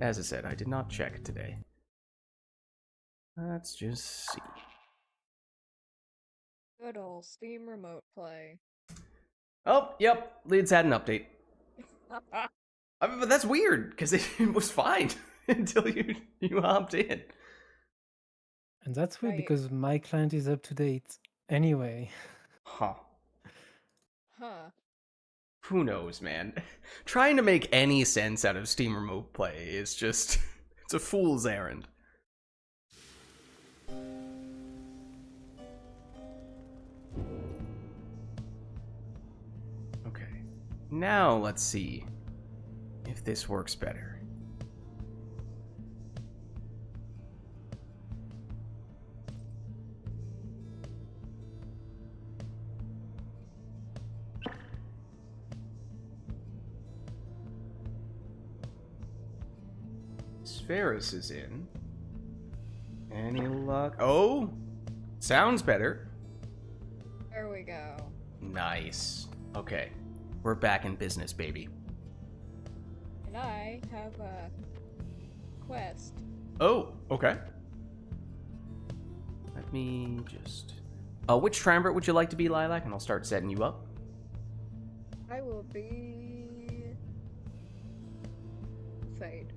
As I said, I did not check today. Let's just see. Good old Steam Remote Play. Oh, yep, Lids had an update. I mean, but that's weird, because it was fine until you hopped in. And that's weird Right. because my client is up to date anyway. Huh. Huh. Who knows, man? Trying to make any sense out of Steam Remote Play is just... it's a fool's errand. Okay. Now let's see if this works better. Ferris is in. Any luck? Oh! Sounds better. There we go. Nice. Okay. We're back in business, baby. And I have a quest. Oh, okay. Let me just... which triumvirate would you like to be, Lilac? And I'll start setting you up. I will be... Fade.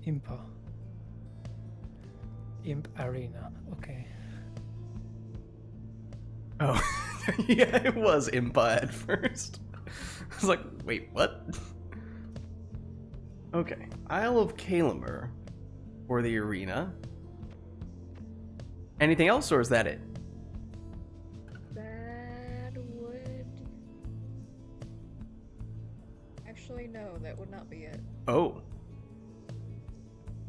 Impa. Imp Arena. Okay. Oh, yeah, it was Impa at first. I was like, wait, what? Okay, Isle of Kalamer for the arena. Anything else, or is that it? That would... Actually, no, that would not be it. Oh.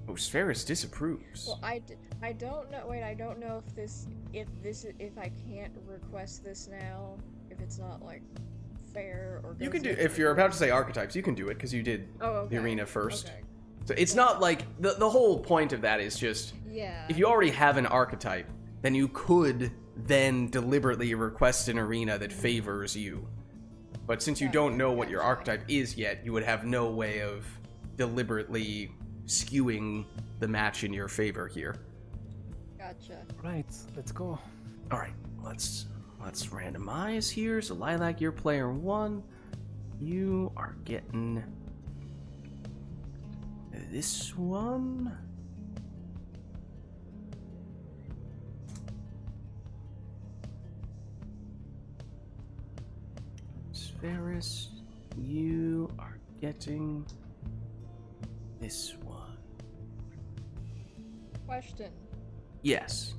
Oh, Spheris disapproves. Well, I don't know. Wait, I don't know if I can't request this now, if it's not like fair or. You can do, if you're about to say archetypes, you can do it because you did the arena first. Okay. So it's not like the whole point of that is just Yeah. if you already have an archetype, then you could then deliberately request an arena that favors you. But since you don't know what your archetype is yet, you would have no way of deliberately skewing the match in your favor here. Gotcha. Right, let's go. All right, let's randomize here. So Lilac, you're player 1. You are getting this one. Spheris, you are getting this one. Question. Yes.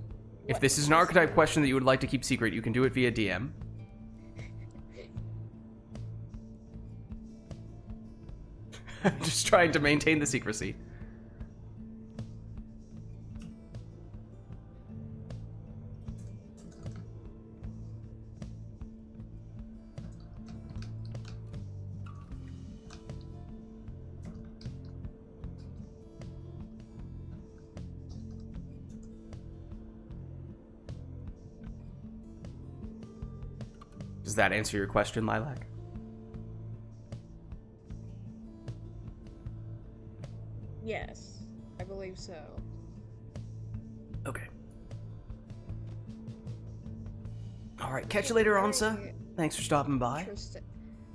If What this is an archetype question that you would like to keep secret, you can do it via DM. I'm just trying to maintain the secrecy. Does that answer your question, Lilac? Yes, I believe so. Okay. Alright, catch you later, Ansa. Very Thanks for stopping by. Interesting.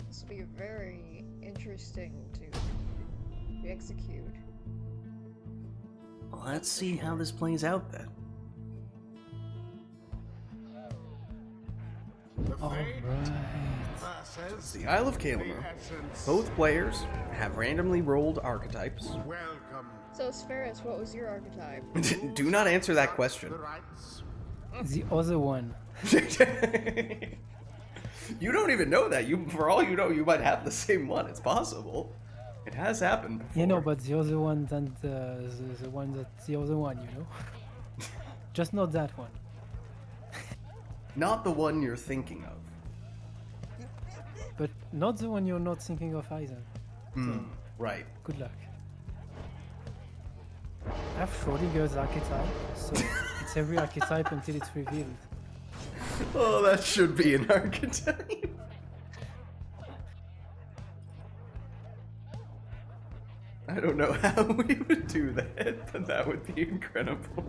This will be very interesting to execute. Let's see how this plays out then. The All fate right. versus The Isle of Kalamer. the essence. Both players have randomly rolled archetypes. Welcome. So, Spheris, what was your archetype? Do not answer that question. The rights. The other one. You don't even know that. For all you know, you might have the same one. It's possible. It has happened before. You know, but the other one than the one that's the other one, you know? Just not that one. Not the one you're thinking of. But not the one you're not thinking of either. Right. Good luck. I have Schrodinger's archetype, so it's every archetype until it's revealed. Oh, that should be an archetype. I don't know how we would do that, but that would be incredible.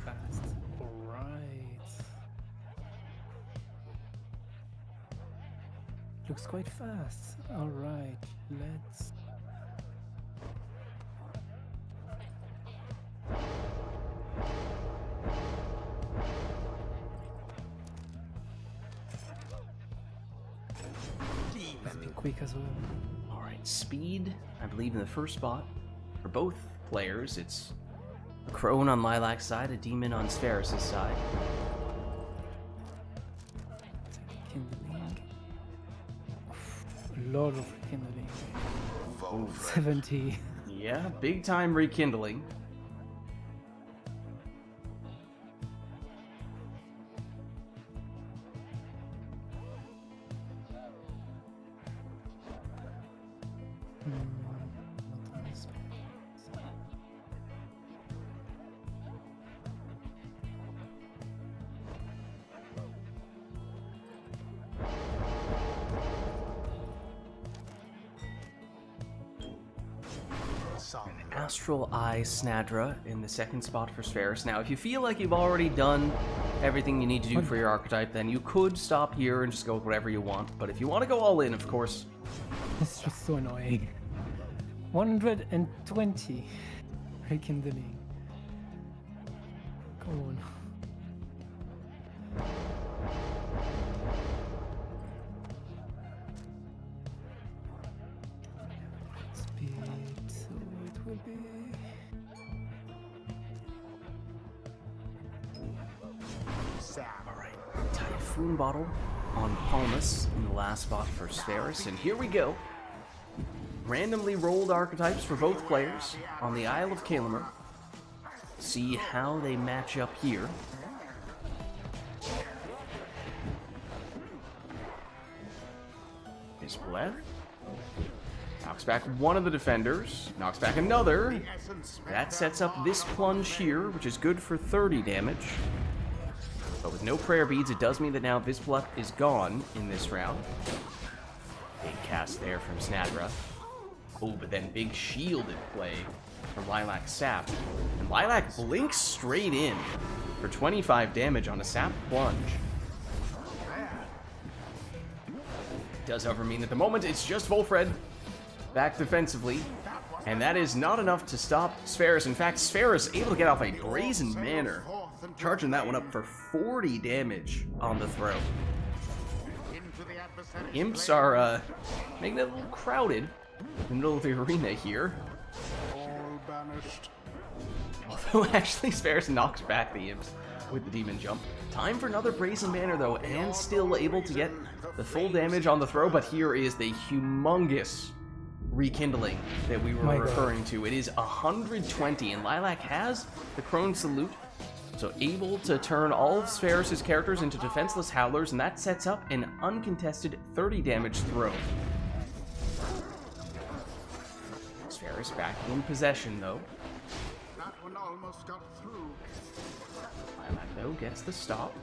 Fast. Alright. Looks quite fast. Alright, let's... Let's be quick as well. Alright, speed, I believe in the first spot. For both players, it's a crone on Lilac's side, a demon on Spheris' side. Kindling. A lot of kindling. 70. Yeah, big time rekindling. Not on this one. Astral Eye Snadra in the second spot for Spheris. Now, if you feel like you've already done everything you need to do for your archetype, then you could stop here and just go with whatever you want. But if you want to go all in, of course... It's just so annoying. 120 rekindling. Come on. Speed, so it will be. Alright, Typhoon Bottle on Palmas in the last spot for Spheris. And here we go. Randomly rolled archetypes for both players on the Isle of Kalamer. See how they match up here. His Bleth knocks back one of the defenders, knocks back another. That sets up this plunge here, which is good for 30 damage. But with no prayer beads, it does mean that now Vispleth is gone in this round. Big cast there from Snadra. Oh, but then big shield at play from Lilac Sap. And Lilac blinks straight in for 25 damage on a Sap plunge. Does, however, mean at the moment it's just Volfred back defensively. And that is not enough to stop Spheris. In fact, Spheris able to get off a Brazen Manor, charging that one up for 40 damage on the throw. Imps are making it a little crowded in the middle of the arena here. All banished. Although actually Spheris knocks back the Imps with the Demon Jump. Time for another Brazen Banner though, and still able to get the full damage on the throw, but here is the humongous rekindling that we were referring to. It is 120, and Lilac has the Crone Salute, so able to turn all of Spheris' characters into defenseless Howlers, and that sets up an uncontested 30 damage throw. Spheris back in possession though. That one almost got through. Lilac though gets the stop.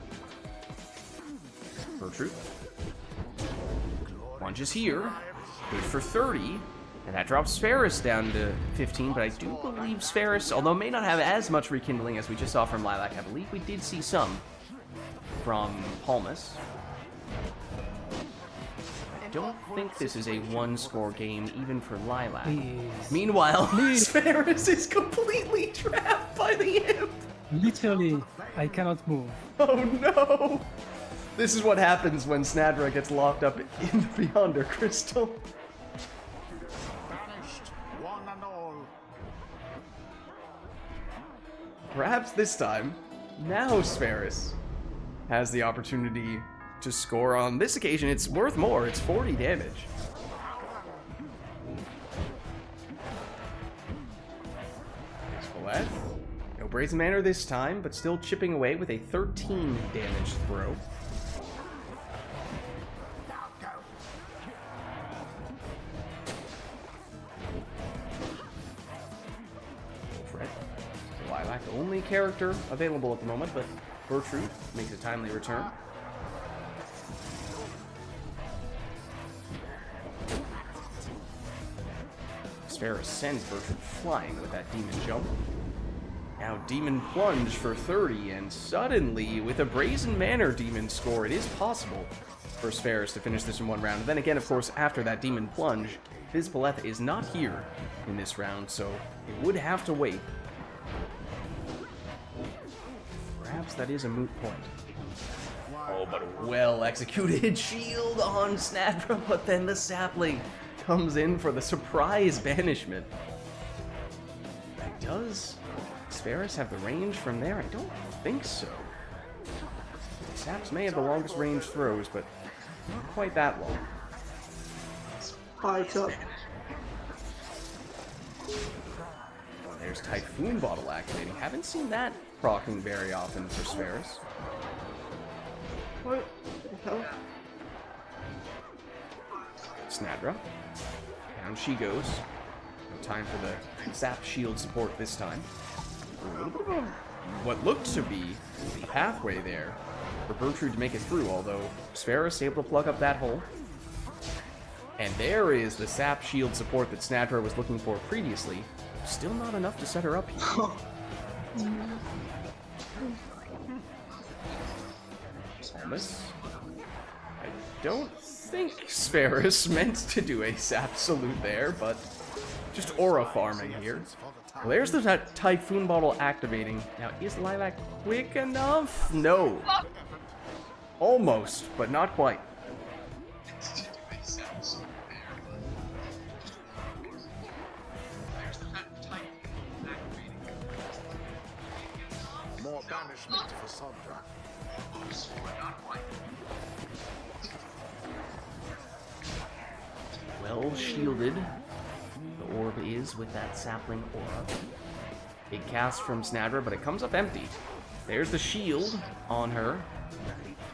Gertrude plunges here, good for 30, and that drops Spheris down to 15, but I do believe Spheris, although may not have as much rekindling as we just saw from Lilac, I believe we did see some from Palmas. I don't think this is a one-score game, even for Lilac. Please. Meanwhile, Spheris is completely trapped by the Imp! Literally, I cannot move. Oh no! This is what happens when Snadra gets locked up in the Beyonder Crystal. Banished, one and all. Perhaps this time, now Spheris has the opportunity to score. On this occasion, it's worth more. It's 40 damage. There's no Brazen Manor this time, but still chipping away with a 13 damage throw. the only character available at the moment, but Bertrude makes a timely return. Sferis sends Bertrude flying with that demon jump. Now demon plunge for 30, and suddenly, with a Brazen Manor demon score, it is possible for Sferis to finish this in one round. And then again, of course, after that demon plunge, Vizpaleth is not here in this round, so it would have to wait. Perhaps that is a moot point. Oh, but a well-executed shield on Snadra, but then the sapling comes in for the surprise banishment. Does Sferis have the range from there? I don't think so. Saps may have the longest range throws, but not quite that long. Spikes up. Oh, there's Typhoon Bottle activating. Haven't seen that proccing very often for Sferis. What the hell? Snadra. Down she goes. No time for the sap shield support this time. A little bit of a, what looked to be a pathway there for Bertrude to make it through, although Sferis able to plug up that hole. And there is the sap shield support that Snadra was looking for previously. Still not enough to set her up here. Thomas. I don't think Sferis meant to do a sap salute there, but just aura farming here. Well, there's the Typhoon Bottle activating. Now, is Lilac quick enough? No. Almost, but not quite. More banishment for Sandra. Well shielded. The orb is with that sapling aura. Big cast from Snadra, but it comes up empty. There's the shield on her.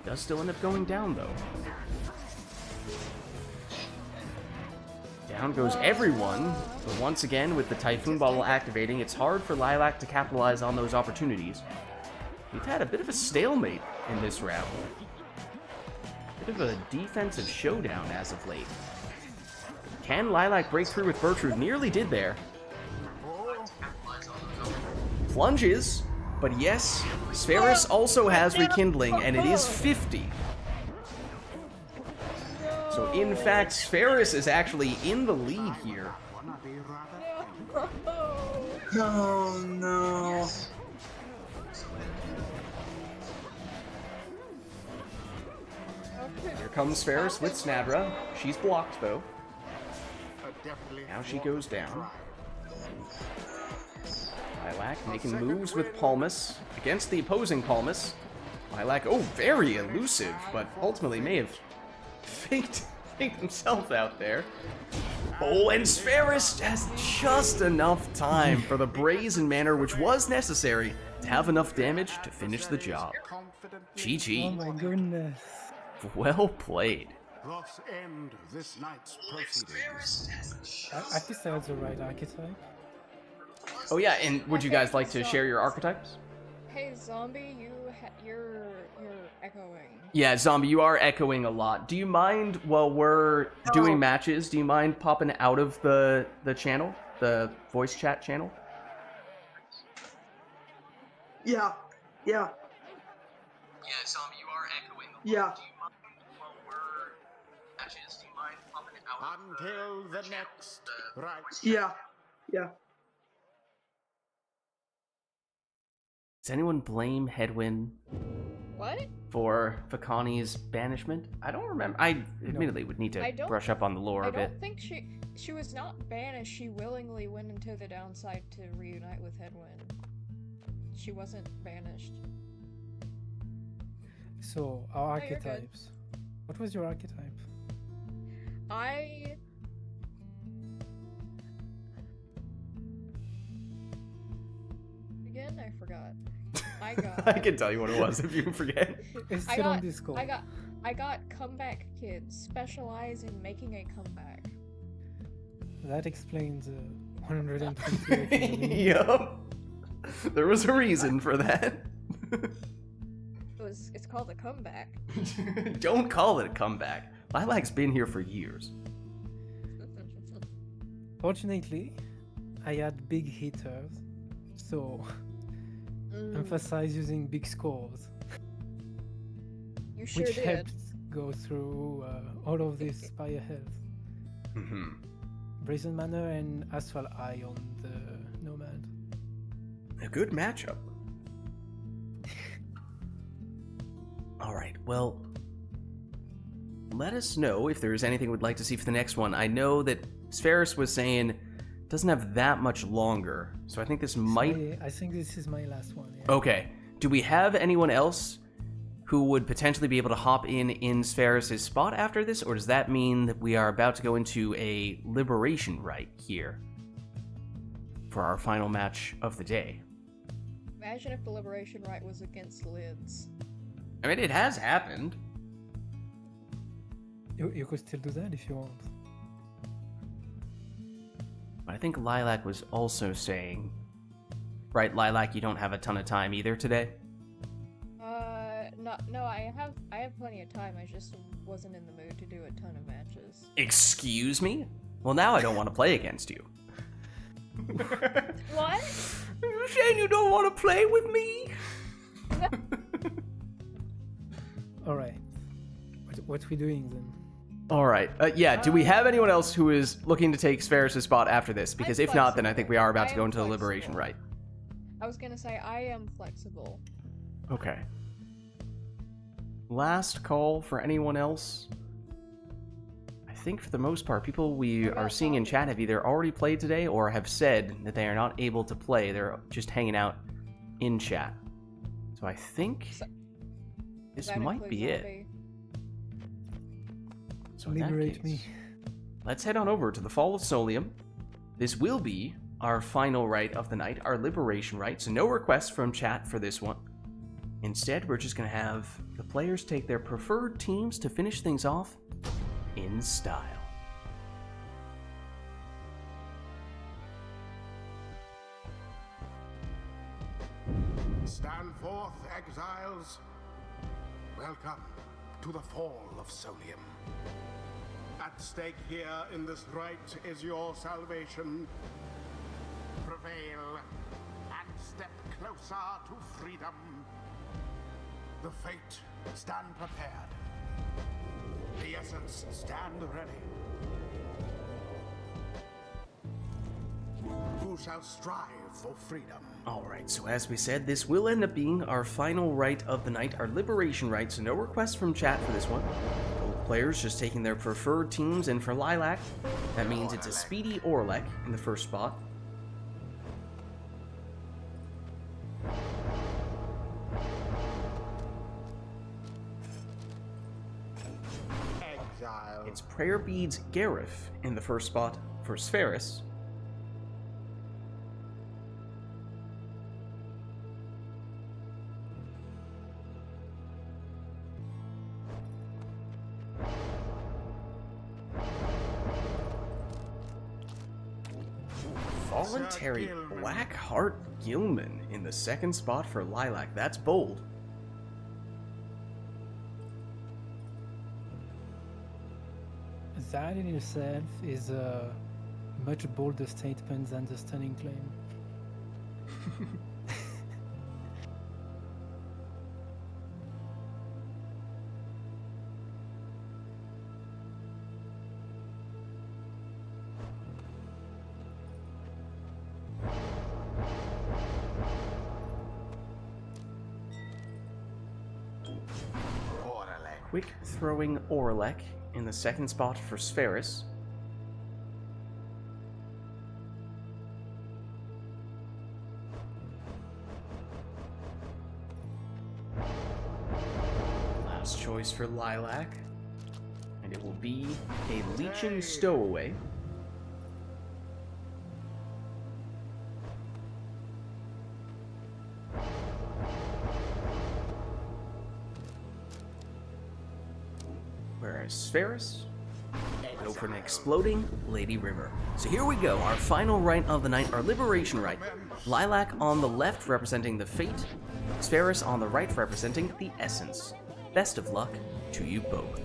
Does still end up going down, though. Down goes everyone, but once again, with the Typhoon Bottle activating, it's hard for Lilac to capitalize on those opportunities. We've had a bit of a stalemate in this round. Bit of a defensive showdown as of late. Can Lilac break through with Bertrude? Nearly did there. Plunges, but yes, Sferis also has Rekindling, and it is 50. So in fact, Sferis is actually in the lead here. Oh no. Here comes Sferis with Snadra. She's blocked though. Now she goes down. Lilac making moves with Palmas against the opposing Palmas. Lilac, oh, very elusive, but ultimately may have faked himself out there. Oh, and Sferis has just enough time for the Brazen Manor, which was necessary to have enough damage to finish the job. GG. Oh my goodness. Well played. Thus end this night's proceedings. At least I had the right archetype. Oh yeah, and would you guys like to share your archetypes? Hey, zombie, you're echoing. Yeah, Zombie, you are echoing a lot. Do you mind, while we're doing matches, do you mind popping out of the channel? The voice chat channel? Yeah. Yeah. Yeah, Zombie, you are echoing a lot. Yeah. Do you mind, while we're matches, do you mind popping out of Until the next right. Yeah. Yeah. Does anyone blame Headwind What? for Fakani's banishment? I don't remember. I admittedly would need to brush up on the lore I a bit. don't think she was not banished. She willingly went into the downside to reunite with Headwind. She wasn't banished. So, our you're good. archetypes. What was your archetype? Again, I forgot. I got. I can tell you what it was if you forget. It's I still got. on Discord. I got comeback kids specialize in making a comeback. That explains 128 economy. Yup. There was a reason for that. It's called a comeback. Don't call it a comeback. Lilac's been here for years. Fortunately, I had big hitters, so emphasize using big scores, You sure which did. helped go through all of this Pyre health. Mm-hmm. Brazen Manor and Asphalt Eye on the Nomad. A good matchup. Alright, well, let us know if there's anything we'd like to see for the next one. I know that Spheris was saying doesn't have that much longer, so I think this might... I think this is my last one. Yeah. Okay. Do we have anyone else who would potentially be able to hop in Spheris' spot after this, or does that mean that we are about to go into a liberation rite here for our final match of the day? Imagine if the Liberation Rite was against Lids. I mean, it has happened. You could still do that if you want. But I think Lilac was also saying... Right, Lilac, you don't have a ton of time either today? No, I have plenty of time. I just wasn't in the mood to do a ton of matches. Excuse me? Well, now I don't want to play against you. What? You're saying you don't want to play with me? Alright. What we doing then? Alright, yeah, do we have anyone else who is looking to take Spheris' spot after this? Because I'm if not, then I think we are about to I go am into the flexible. Liberation Rite. I was gonna say I am flexible. Okay. Last call for anyone else? I think for the most part, people we What are about seeing in Bobby? chat have either already played today or have said that they are not able to play. They're just hanging out in chat. So I think So- this That might includes be it. Bobby. So in that Liberate me. case, let's head on over to the Fall of Solium. This will be our final rite of the night, our liberation rite, so no requests from chat for this one. Instead, we're just going to have the players take their preferred teams to finish things off in style. Stand forth, exiles. Welcome to the Fall of Solium. At stake here in this rite is your salvation. Prevail and step closer to freedom. The fate, stand prepared. The essence, stand ready. Who shall strive for freedom? Alright, so as we said, this will end up being our final rite of the night, our liberation rite, so no requests from chat for this one. Both players just taking their preferred teams, and for Lilac, that means it's a speedy Orlek in the first spot. Exile. It's Prayer Beads Gareth in the first spot for Spheris. Voluntary Gilman. Blackheart Gilman in the second spot for Lilac. That's bold. That in itself is a much bolder statement than the stunning claim. Orlek. Quick throwing Orlek in the second spot for Spheris. Last choice for Lilac. And it will be a Leeching Stowaway. Whereas Spheris will go for an exploding Lady River. So here we go, our final rite of the night, our Liberation Rite. Lilac on the left representing the fate, Spheris on the right representing the essence. Best of luck to you both.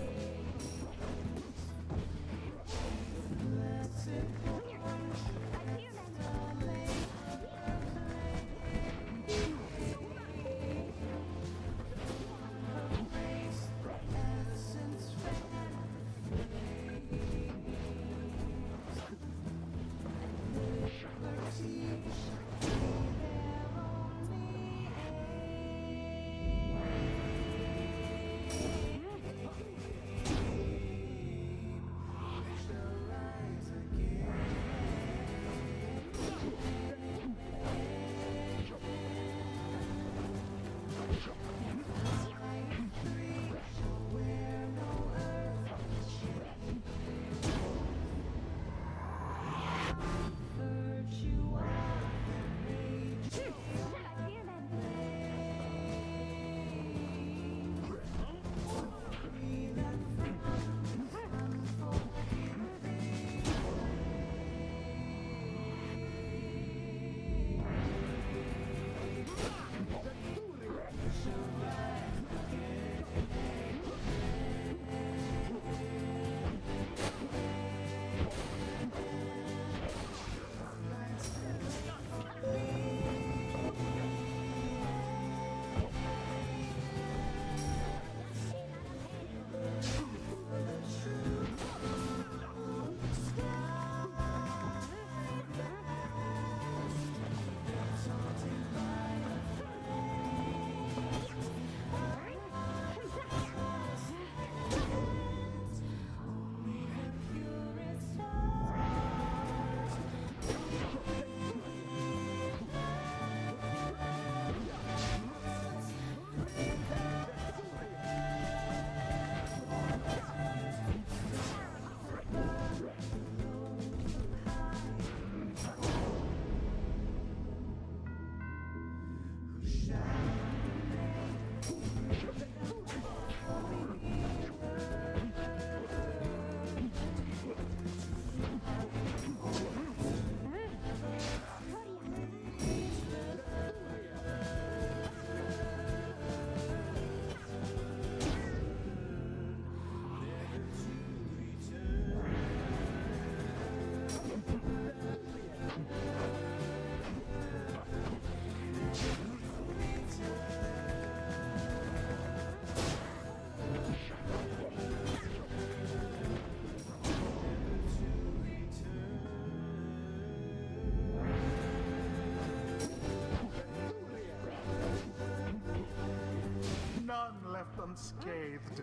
unscathed.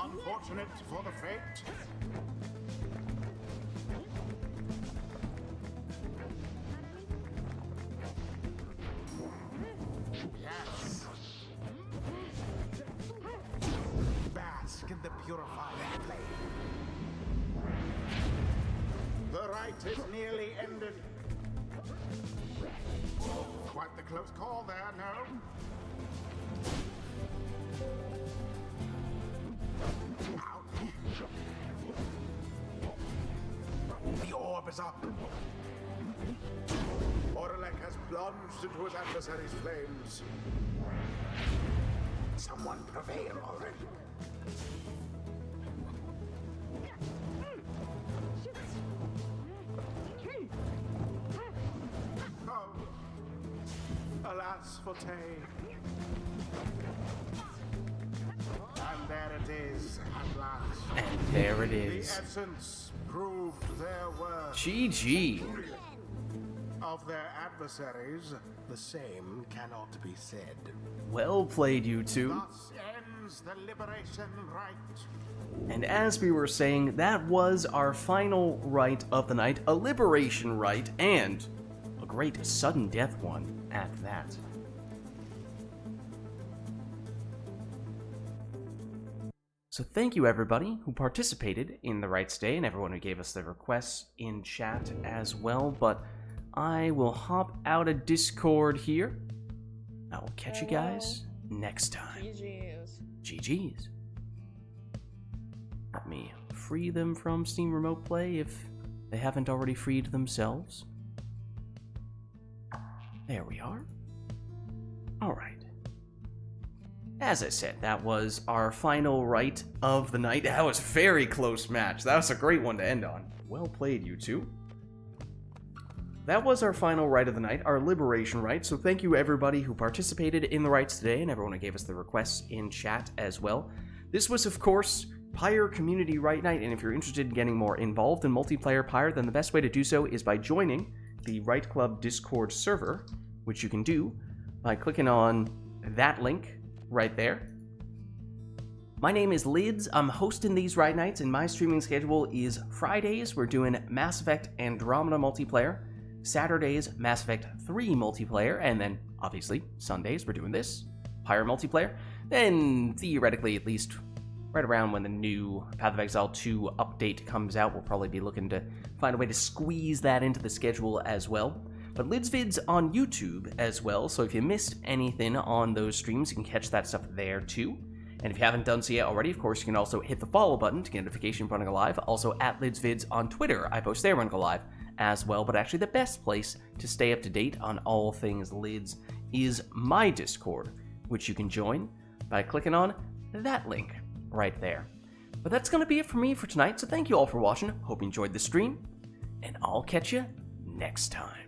Unfortunate for the fate. Yes. Bask in the purifying flame. The rite is nearly ended. Quite the close call there, no? The orb is up. Oralek has plunged into his adversary's flames. Someone prevail already. Oh, alas for Tay. And there it is, at last. And there it The is. essence proved their worth. GG. Of their adversaries, the same cannot be said. Well played, you two. Thus ends the liberation rite. And as we were saying, that was our final rite of the night, a liberation rite, and a great sudden death one at that. So thank you everybody who participated in the rites day and everyone who gave us their requests in chat as well, but I will hop out of Discord here. I will catch you guys next time. GG. GG's. Let me free them from Steam Remote Play if they haven't already freed themselves. There we are. Alright. As I said, that was our final Rite of the night. That was a very close match. That was a great one to end on. Well played, you two. That was our final Rite of the night, our Liberation Rite, so thank you everybody who participated in the rites today, and everyone who gave us the requests in chat as well. This was, of course, Pyre Community Rite Night, and if you're interested in getting more involved in multiplayer Pyre, then the best way to do so is by joining the Rite Club Discord server, which you can do by clicking on that link right there. My name is Lids. I'm hosting these Rite Nights, and my streaming schedule is Fridays, we're doing Mass Effect Andromeda multiplayer. Saturdays, Mass Effect 3 multiplayer, and then, obviously, Sundays, we're doing this, Pyre multiplayer. Then, theoretically, at least right around when the new Path of Exile 2 update comes out, we'll probably be looking to find a way to squeeze that into the schedule as well. But Lids Vids on YouTube as well, so if you missed anything on those streams, you can catch that stuff there too. And if you haven't done so yet already, of course, you can also hit the follow button to get notification for running live. Also, at Lids Vids on Twitter, I post there running live as well, but actually the best place to stay up to date on all things Lids is my Discord, which you can join by clicking on that link right there. But that's going to be it for me for tonight, so thank you all for watching, hope you enjoyed the stream, and I'll catch you next time.